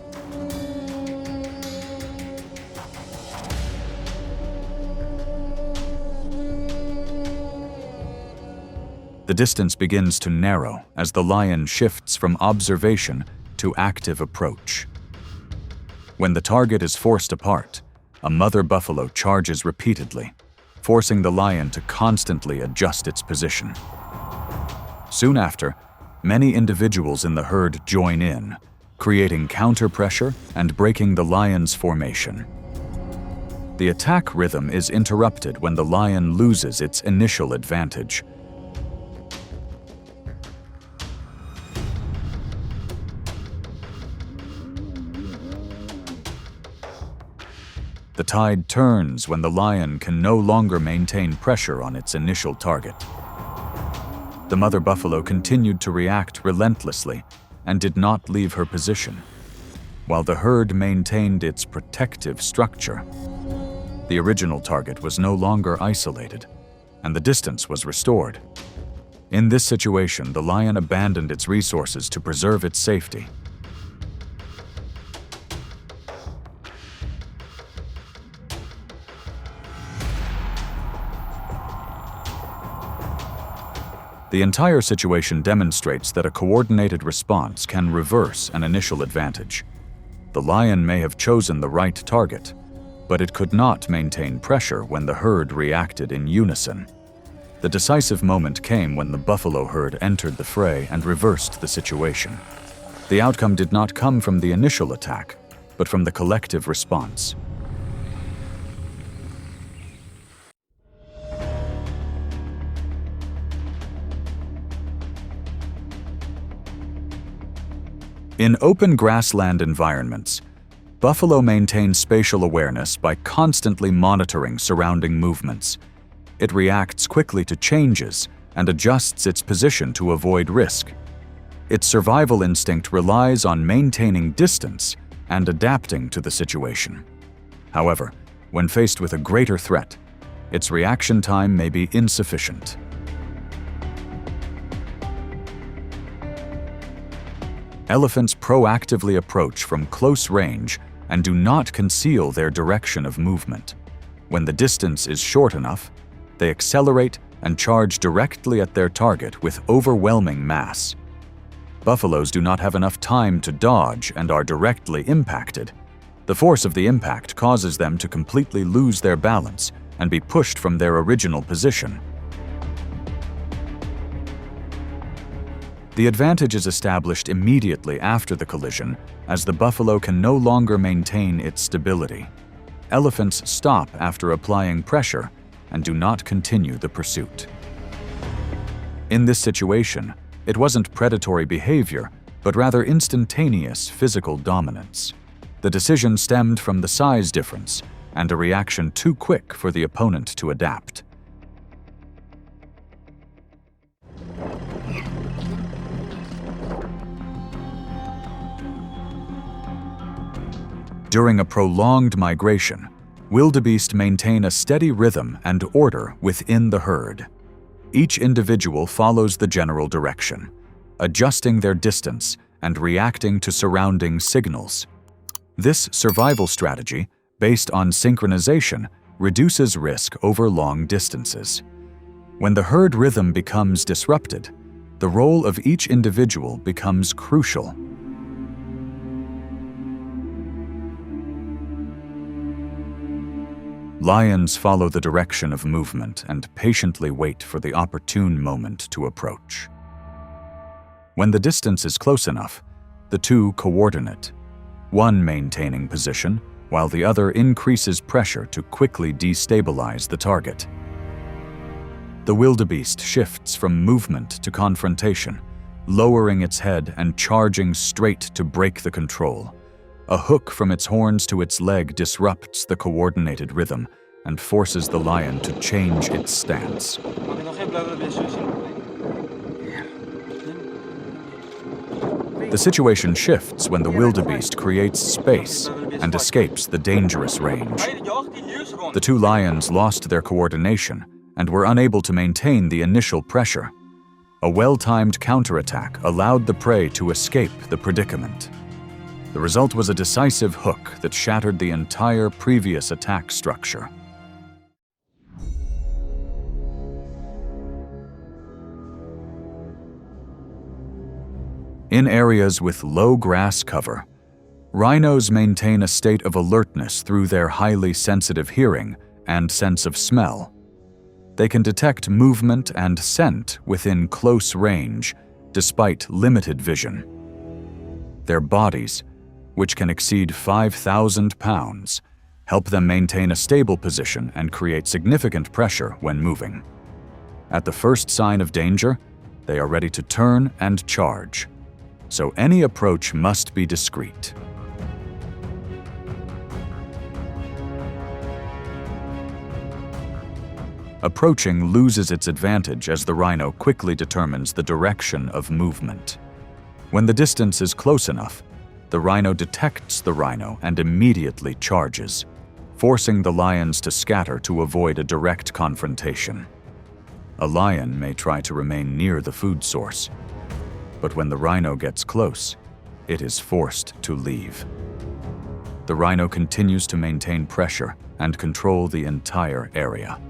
The distance begins to narrow as the lion shifts from observation to active approach. When the target is forced apart, a mother buffalo charges repeatedly, forcing the lion to constantly adjust its position. Soon after, many individuals in the herd join in, creating counter-pressure and breaking the lion's formation. The attack rhythm is interrupted when the lion loses its initial advantage. The tide turns when the lion can no longer maintain pressure on its initial target. The mother buffalo continued to react relentlessly and did not leave her position, while the herd maintained its protective structure. The original target was no longer isolated, and the distance was restored. In this situation, the lion abandoned its resources to preserve its safety. The entire situation demonstrates that a coordinated response can reverse an initial advantage. The lion may have chosen the right target, but it could not maintain pressure when the herd reacted in unison. The decisive moment came when the buffalo herd entered the fray and reversed the situation. The outcome did not come from the initial attack, but from the collective response. In open grassland environments, buffalo maintain spatial awareness by constantly monitoring surrounding movements. It reacts quickly to changes and adjusts its position to avoid risk. Its survival instinct relies on maintaining distance and adapting to the situation. However, when faced with a greater threat, its reaction time may be insufficient. Elephants proactively approach from close range and do not conceal their direction of movement. When the distance is short enough, they accelerate and charge directly at their target with overwhelming mass. Buffaloes do not have enough time to dodge and are directly impacted. The force of the impact causes them to completely lose their balance and be pushed from their original position. The advantage is established immediately after the collision, as the buffalo can no longer maintain its stability. Elephants stop after applying pressure and do not continue the pursuit. In this situation, it wasn't predatory behavior, but rather instantaneous physical dominance. The decision stemmed from the size difference and a reaction too quick for the opponent to adapt. During a prolonged migration, wildebeest maintain a steady rhythm and order within the herd. Each individual follows the general direction, adjusting their distance and reacting to surrounding signals. This survival strategy, based on synchronization, reduces risk over long distances. When the herd rhythm becomes disrupted, the role of each individual becomes crucial. Lions follow the direction of movement and patiently wait for the opportune moment to approach. When the distance is close enough, the two coordinate, one maintaining position while the other increases pressure to quickly destabilize the target. The wildebeest shifts from movement to confrontation, lowering its head and charging straight to break the control. A hook from its horns to its leg disrupts the coordinated rhythm and forces the lion to change its stance. The situation shifts when the wildebeest creates space and escapes the dangerous range. The two lions lost their coordination and were unable to maintain the initial pressure. A well-timed counterattack allowed the prey to escape the predicament. The result was a decisive hook that shattered the entire previous attack structure. In areas with low grass cover, rhinos maintain a state of alertness through their highly sensitive hearing and sense of smell. They can detect movement and scent within close range, despite limited vision. Their bodies, which can exceed 5,000 pounds, help them maintain a stable position and create significant pressure when moving. At the first sign of danger, they are ready to turn and charge. So any approach must be discreet. Approaching loses its advantage as the rhino quickly determines the direction of movement. When the distance is close enough, the rhino detects the rhino and immediately charges, forcing the lions to scatter to avoid a direct confrontation. A lion may try to remain near the food source, but when the rhino gets close, it is forced to leave. The rhino continues to maintain pressure and control the entire area.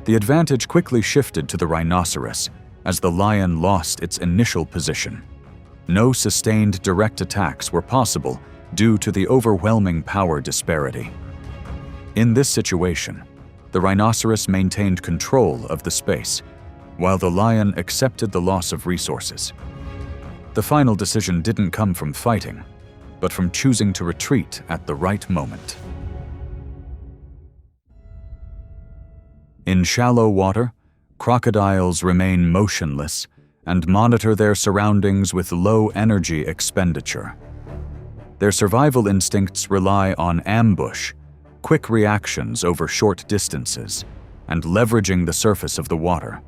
The advantage quickly shifted to the rhinoceros as the lion lost its initial position. No sustained direct attacks were possible due to the overwhelming power disparity. In this situation, the rhinoceros maintained control of the space, while the lion accepted the loss of resources. The final decision didn't come from fighting, but from choosing to retreat at the right moment. In shallow water, crocodiles remain motionless and monitor their surroundings with low energy expenditure. Their survival instincts rely on ambush, quick reactions over short distances, and leveraging the surface of the water.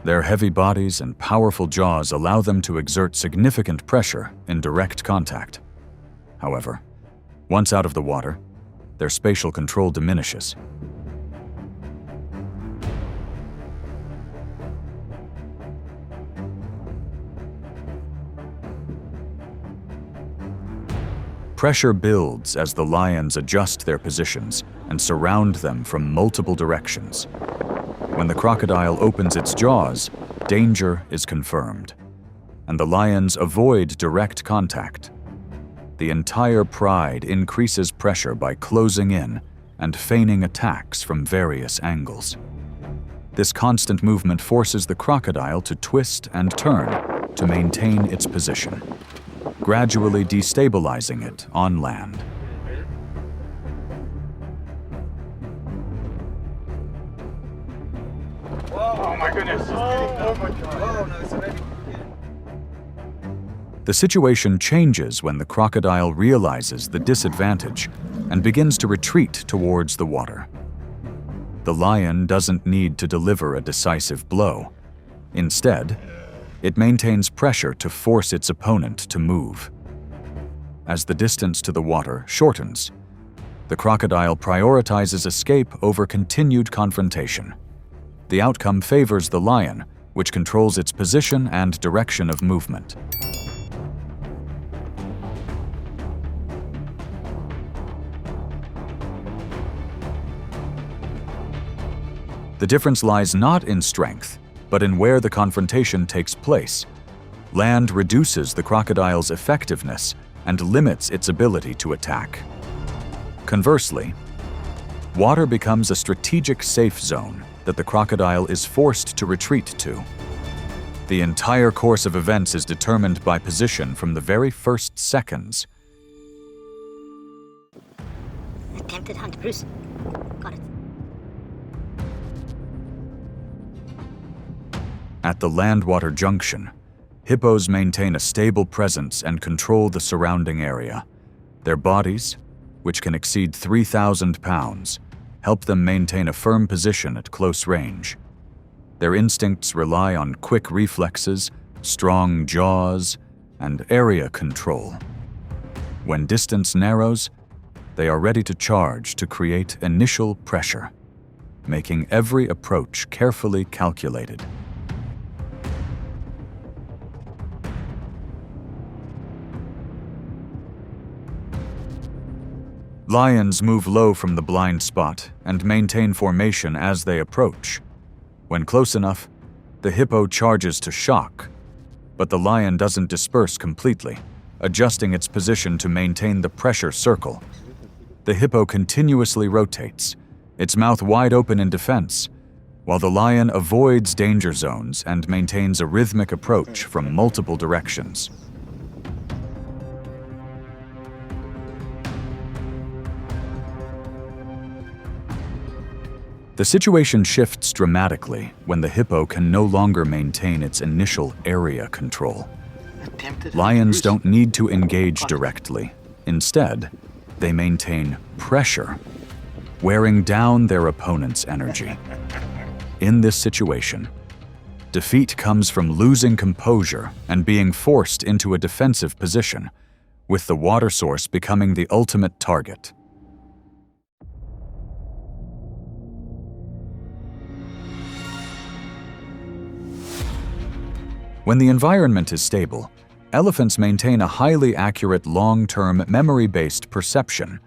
Their heavy bodies and powerful jaws allow them to exert significant pressure in direct contact. However, once out of the water, their spatial control diminishes. Pressure builds as the lions adjust their positions and surround them from multiple directions. When the crocodile opens its jaws, danger is confirmed, and the lions avoid direct contact. The entire pride increases pressure by closing in and feigning attacks from various angles. This constant movement forces the crocodile to twist and turn to maintain its position, gradually destabilizing it on land. Oh my goodness! Oh my God! Oh no, it's already. The situation changes when the crocodile realizes the disadvantage and begins to retreat towards the water. The lion doesn't need to deliver a decisive blow. Instead, it maintains pressure to force its opponent to move. As the distance to the water shortens, the crocodile prioritizes escape over continued confrontation. The outcome favors the lion, which controls its position and direction of movement. The difference lies not in strength, but in where the confrontation takes place. Land reduces the crocodile's effectiveness and limits its ability to attack. Conversely, water becomes a strategic safe zone that the crocodile is forced to retreat to. The entire course of events is determined by position from the very first seconds. Attempted hunt, Bruce. Got it. At the land-water junction, hippos maintain a stable presence and control the surrounding area. Their bodies, which can exceed 3,000 pounds, help them maintain a firm position at close range. Their instincts rely on quick reflexes, strong jaws, and area control. When distance narrows, they are ready to charge to create initial pressure, making every approach carefully calculated. Lions move low from the blind spot and maintain formation as they approach. When close enough, the hippo charges to shock, but the lion doesn't disperse completely, adjusting its position to maintain the pressure circle. The hippo continuously rotates, its mouth wide open in defense, while the lion avoids danger zones and maintains a rhythmic approach from multiple directions. The situation shifts dramatically when the hippo can no longer maintain its initial area control. Lions don't need to engage directly. Instead, they maintain pressure, wearing down their opponent's energy. In this situation, defeat comes from losing composure and being forced into a defensive position, with the water source becoming the ultimate target. When the environment is stable, elephants maintain a highly accurate long-term memory-based perception.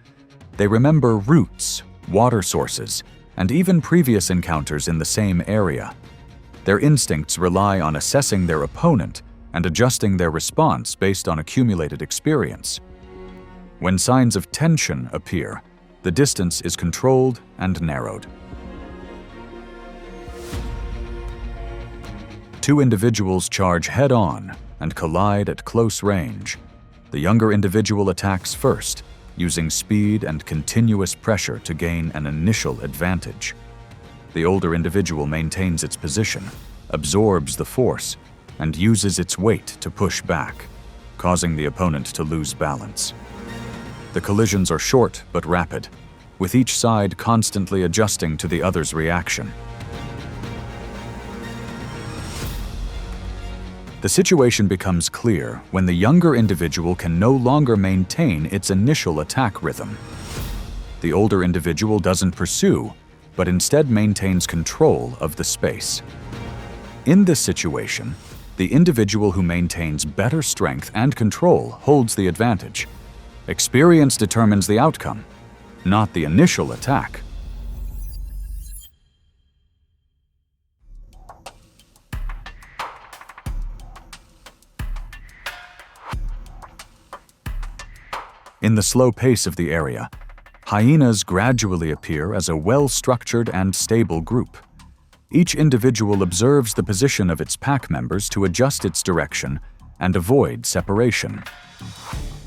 They remember routes, water sources, and even previous encounters in the same area. Their instincts rely on assessing their opponent and adjusting their response based on accumulated experience. When signs of tension appear, the distance is controlled and narrowed. Two individuals charge head-on and collide at close range. The younger individual attacks first, using speed and continuous pressure to gain an initial advantage. The older individual maintains its position, absorbs the force, and uses its weight to push back, causing the opponent to lose balance. The collisions are short but rapid, with each side constantly adjusting to the other's reaction. The situation becomes clear when the younger individual can no longer maintain its initial attack rhythm. The older individual doesn't pursue, but instead maintains control of the space. In this situation, the individual who maintains better strength and control holds the advantage. Experience determines the outcome, not the initial attack. In the slow pace of the area, hyenas gradually appear as a well-structured and stable group. Each individual observes the position of its pack members to adjust its direction and avoid separation.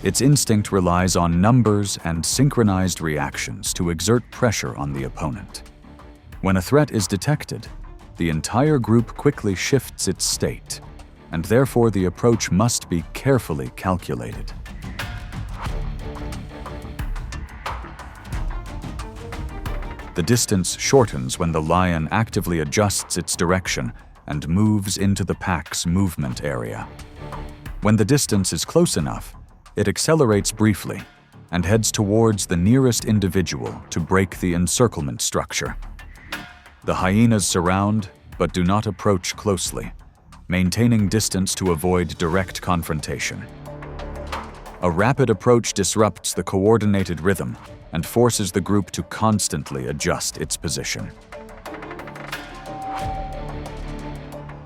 Its instinct relies on numbers and synchronized reactions to exert pressure on the opponent. When a threat is detected, the entire group quickly shifts its state, and therefore the approach must be carefully calculated. The distance shortens when the lion actively adjusts its direction and moves into the pack's movement area. When the distance is close enough, it accelerates briefly and heads towards the nearest individual to break the encirclement structure. The hyenas surround but do not approach closely, maintaining distance to avoid direct confrontation. A rapid approach disrupts the coordinated rhythm and forces the group to constantly adjust its position.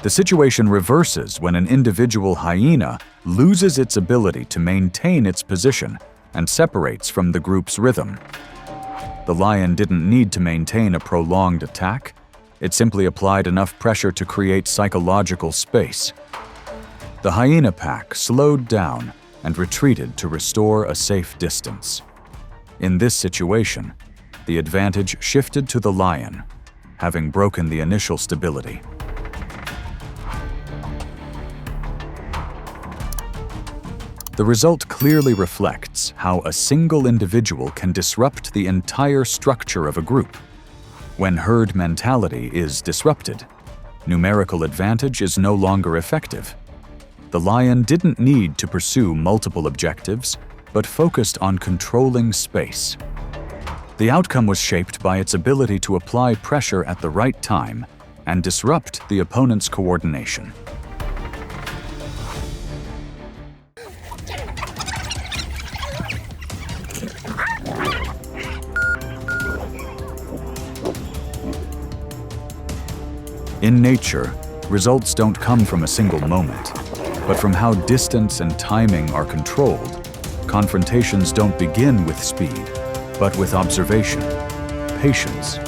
The situation reverses when an individual hyena loses its ability to maintain its position and separates from the group's rhythm. The lion didn't need to maintain a prolonged attack. It simply applied enough pressure to create psychological space. The hyena pack slowed down and retreated to restore a safe distance. In this situation, the advantage shifted to the lion, having broken the initial stability. The result clearly reflects how a single individual can disrupt the entire structure of a group. When herd mentality is disrupted, numerical advantage is no longer effective. The lion didn't need to pursue multiple objectives, but focused on controlling space. The outcome was shaped by its ability to apply pressure at the right time and disrupt the opponent's coordination. In nature, results don't come from a single moment, but from how distance and timing are controlled. Confrontations don't begin with speed, but with observation, patience,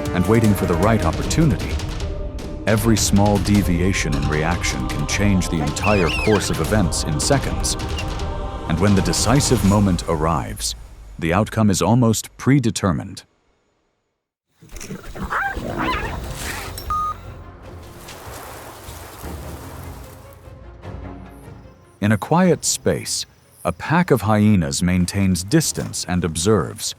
and waiting for the right opportunity. Every small deviation in reaction can change the entire course of events in seconds. And when the decisive moment arrives, the outcome is almost predetermined. In a quiet space, A pack of hyenas maintains distance and observes.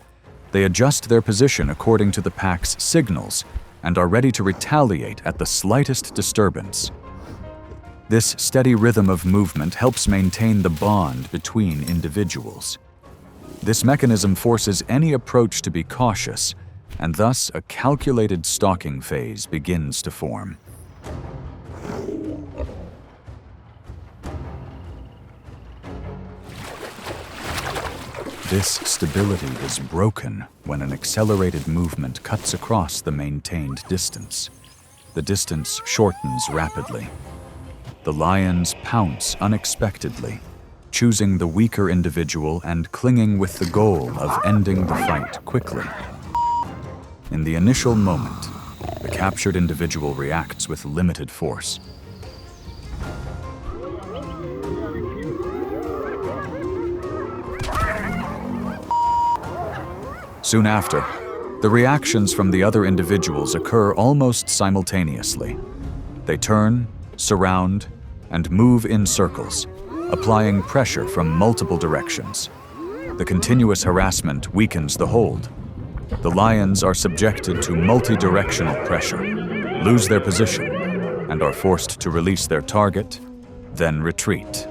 They adjust their position according to the pack's signals and are ready to retaliate at the slightest disturbance. This steady rhythm of movement helps maintain the bond between individuals. This mechanism forces any approach to be cautious, and thus a calculated stalking phase begins to form. This stability is broken when an accelerated movement cuts across the maintained distance. The distance shortens rapidly. The lions pounce unexpectedly, choosing the weaker individual and clinging with the goal of ending the fight quickly. In the initial moment, the captured individual reacts with limited force. Soon after, the reactions from the other individuals occur almost simultaneously. They turn, surround, and move in circles, applying pressure from multiple directions. The continuous harassment weakens the hold. The lions are subjected to multi-directional pressure, lose their position, and are forced to release their target, then retreat.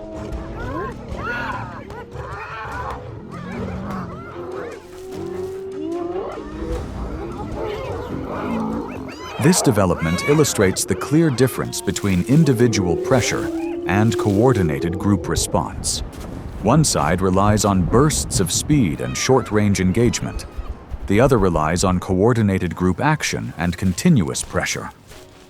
This development illustrates the clear difference between individual pressure and coordinated group response. One side relies on bursts of speed and short-range engagement. The other relies on coordinated group action and continuous pressure.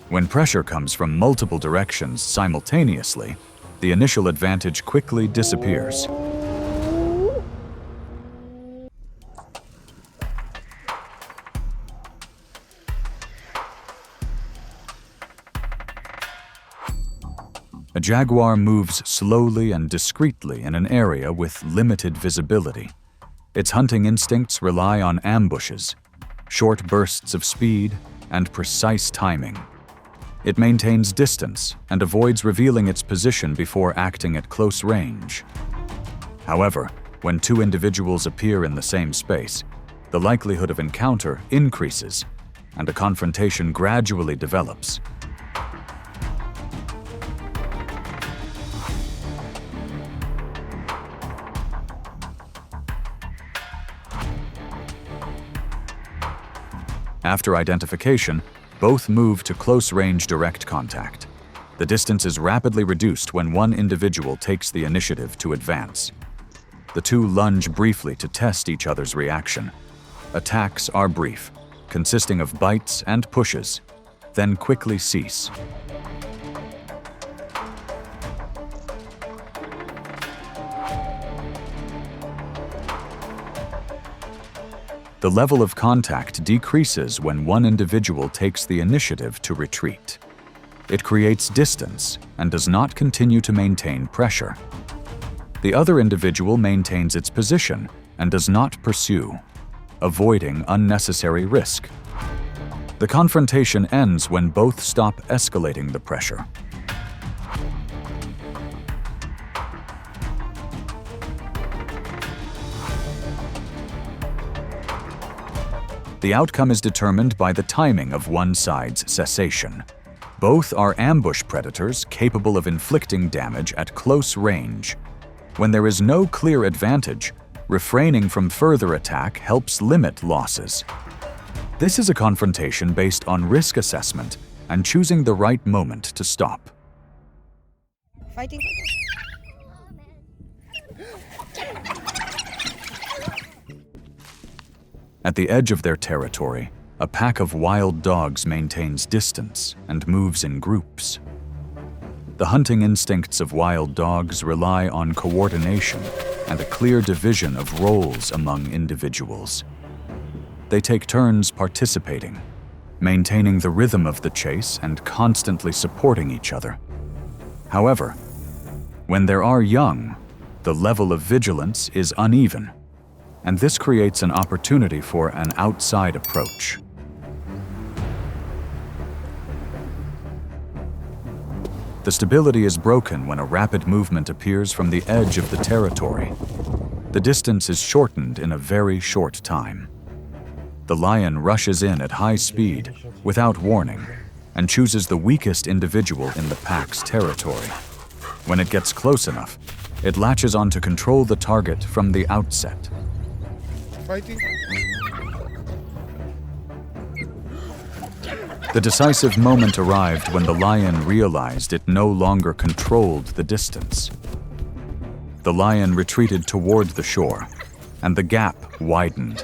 When pressure comes from multiple directions simultaneously, the initial advantage quickly disappears. A jaguar moves slowly and discreetly in an area with limited visibility. Its hunting instincts rely on ambushes, short bursts of speed, and precise timing. It maintains distance and avoids revealing its position before acting at close range. However, when two individuals appear in the same space, the likelihood of encounter increases, and a confrontation gradually develops. After identification, both move to close-range direct contact. The distance is rapidly reduced when one individual takes the initiative to advance. The two lunge briefly to test each other's reaction. Attacks are brief, consisting of bites and pushes, then quickly cease. The level of contact decreases when one individual takes the initiative to retreat. It creates distance and does not continue to maintain pressure. The other individual maintains its position and does not pursue, avoiding unnecessary risk. The confrontation ends when both stop escalating the pressure. The outcome is determined by the timing of one side's cessation. Both are ambush predators capable of inflicting damage at close range. When there is no clear advantage, refraining from further attack helps limit losses. This is a confrontation based on risk assessment and choosing the right moment to stop. Fighting. At the edge of their territory, a pack of wild dogs maintains distance and moves in groups. The hunting instincts of wild dogs rely on coordination and a clear division of roles among individuals. They take turns participating, maintaining the rhythm of the chase and constantly supporting each other. However, when there are young, the level of vigilance is uneven, and this creates an opportunity for an outside approach. The stability is broken when a rapid movement appears from the edge of the territory. The distance is shortened in a very short time. The lion rushes in at high speed, without warning, and chooses the weakest individual in the pack's territory. When it gets close enough, it latches on to control the target from the outset. Fighting. The decisive moment arrived when the lion realized it no longer controlled the distance. The lion retreated toward the shore, and the gap widened.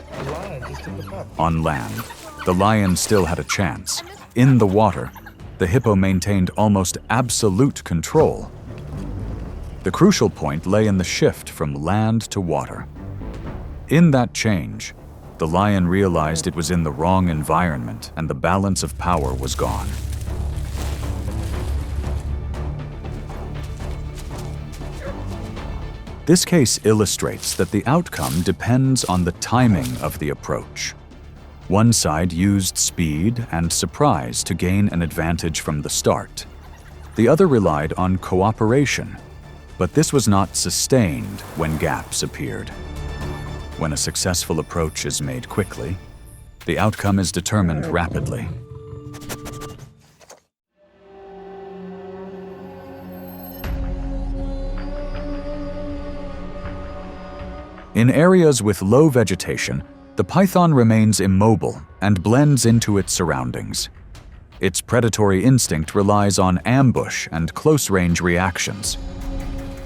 On land, the lion still had a chance. In the water, the hippo maintained almost absolute control. The crucial point lay in the shift from land to water. In that change, the lion realized it was in the wrong environment and the balance of power was gone. This case illustrates that the outcome depends on the timing of the approach. One side used speed and surprise to gain an advantage from the start. The other relied on cooperation, but this was not sustained when gaps appeared. When a successful approach is made quickly, the outcome is determined rapidly. In areas with low vegetation, the python remains immobile and blends into its surroundings. Its predatory instinct relies on ambush and close-range reactions.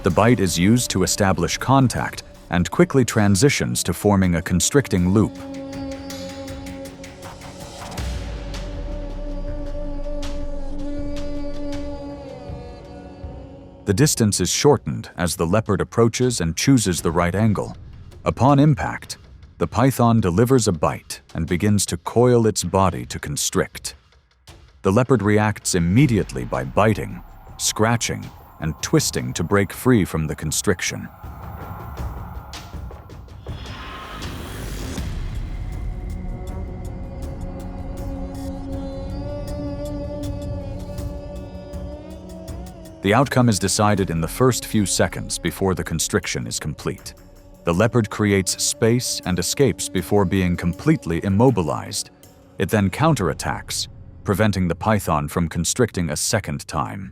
The bite is used to establish contact and quickly transitions to forming a constricting loop. The distance is shortened as the leopard approaches and chooses the right angle. Upon impact, the python delivers a bite and begins to coil its body to constrict. The leopard reacts immediately by biting, scratching, and twisting to break free from the constriction. The outcome is decided in the first few seconds before the constriction is complete. The leopard creates space and escapes before being completely immobilized. It then counterattacks, preventing the python from constricting a second time.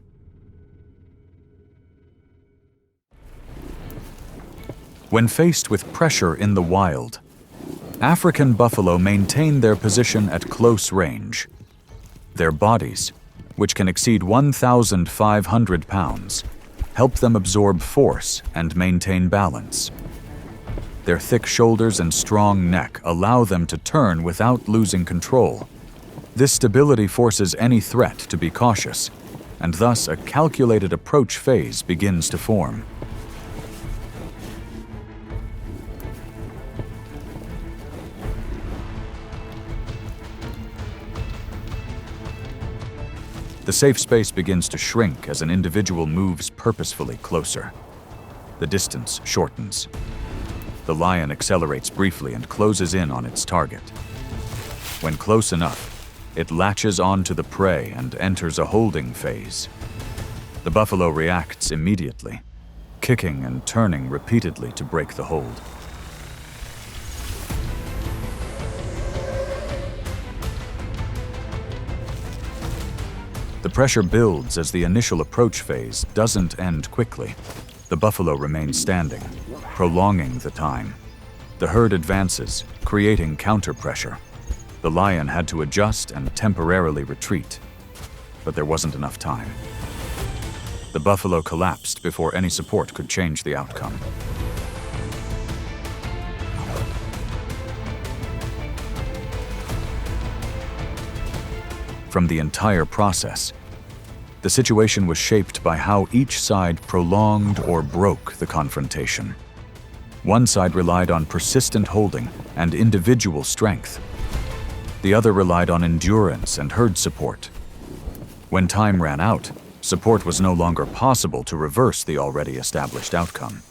When faced with pressure in the wild, African buffalo maintain their position at close range. Their bodies, which can exceed 1,500 pounds, help them absorb force and maintain balance. Their thick shoulders and strong neck allow them to turn without losing control. This stability forces any threat to be cautious, and thus a calculated approach phase begins to form. The safe space begins to shrink as an individual moves purposefully closer. The distance shortens. The lion accelerates briefly and closes in on its target. When close enough, it latches onto the prey and enters a holding phase. The buffalo reacts immediately, kicking and turning repeatedly to break the hold. The pressure builds as the initial approach phase doesn't end quickly. The buffalo remains standing, prolonging the time. The herd advances, creating counter-pressure. The lion had to adjust and temporarily retreat, but there wasn't enough time. The buffalo collapsed before any support could change the outcome. From the entire process, the situation was shaped by how each side prolonged or broke the confrontation. One side relied on persistent holding and individual strength. The other relied on endurance and herd support. When time ran out, support was no longer possible to reverse the already established outcome.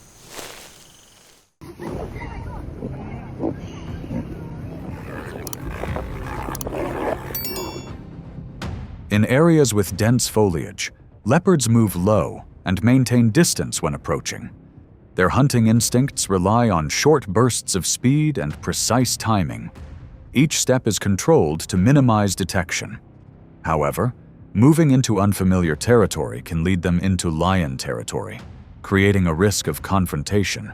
In areas with dense foliage, Leopards move low and maintain distance when approaching. Their hunting instincts rely on short bursts of speed and precise timing. Each step is controlled to minimize detection. However, moving into unfamiliar territory can lead them into lion territory, creating a risk of confrontation.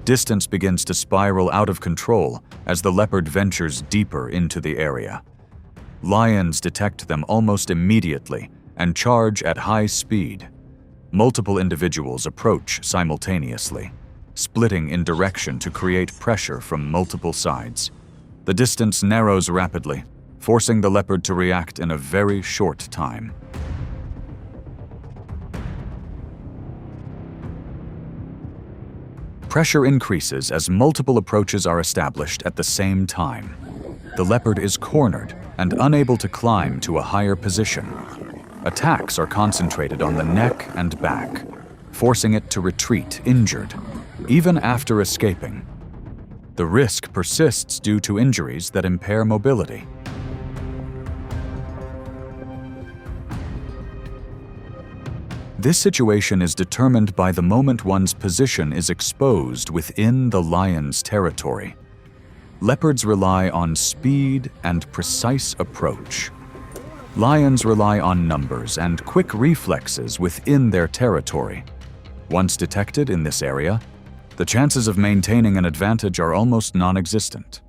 Distance begins to spiral out of control as the leopard ventures deeper into the area. Lions detect them almost immediately and charge at high speed. Multiple individuals approach simultaneously, splitting in direction to create pressure from multiple sides. The distance narrows rapidly, forcing the leopard to react in a very short time. Pressure increases as multiple approaches are established at the same time. The leopard is cornered and unable to climb to a higher position. Attacks are concentrated on the neck and back, forcing it to retreat injured, even after escaping. The risk persists due to injuries that impair mobility. This situation is determined by the moment one's position is exposed within the lion's territory. Leopards rely on speed and precise approach. Lions rely on numbers and quick reflexes within their territory. Once detected in this area, the chances of maintaining an advantage are almost non-existent.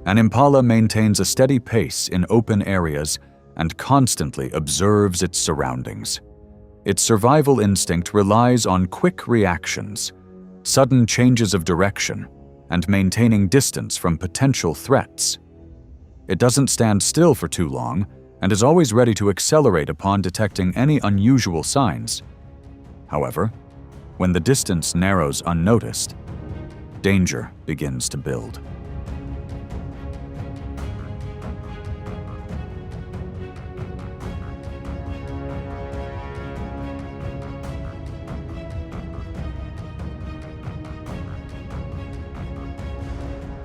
An impala maintains a steady pace in open areas and constantly observes its surroundings. Its survival instinct relies on quick reactions, sudden changes of direction, and maintaining distance from potential threats. It doesn't stand still for too long and is always ready to accelerate upon detecting any unusual signs. However, when the distance narrows unnoticed, danger begins to build.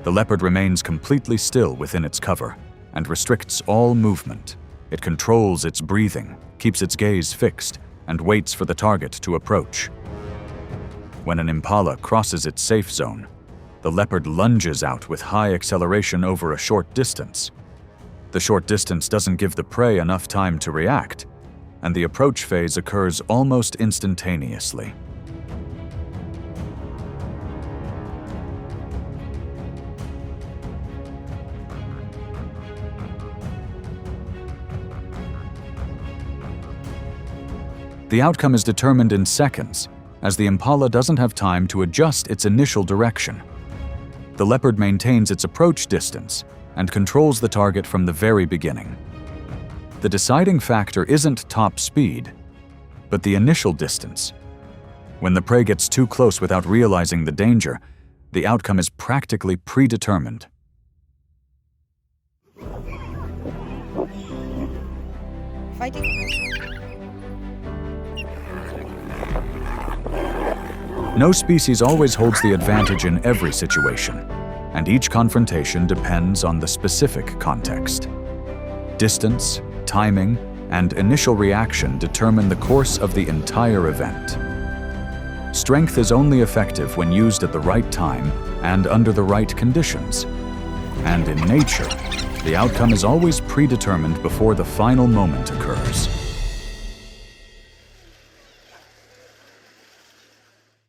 The leopard remains completely still within its cover and restricts all movement. It controls its breathing, keeps its gaze fixed, and waits for the target to approach. When an impala crosses its safe zone, the leopard lunges out with high acceleration over a short distance. The short distance doesn't give the prey enough time to react, and the approach phase occurs almost instantaneously. The outcome is determined in seconds, as the impala doesn't have time to adjust its initial direction. The leopard maintains its approach distance and controls the target from the very beginning. The deciding factor isn't top speed, but the initial distance. When the prey gets too close without realizing the danger, the outcome is practically predetermined. Fighting. No species always holds the advantage in every situation, and each confrontation depends on the specific context. Distance, timing, and initial reaction determine the course of the entire event. Strength is only effective when used at the right time and under the right conditions. And in nature, the outcome is always predetermined before the final moment occurs.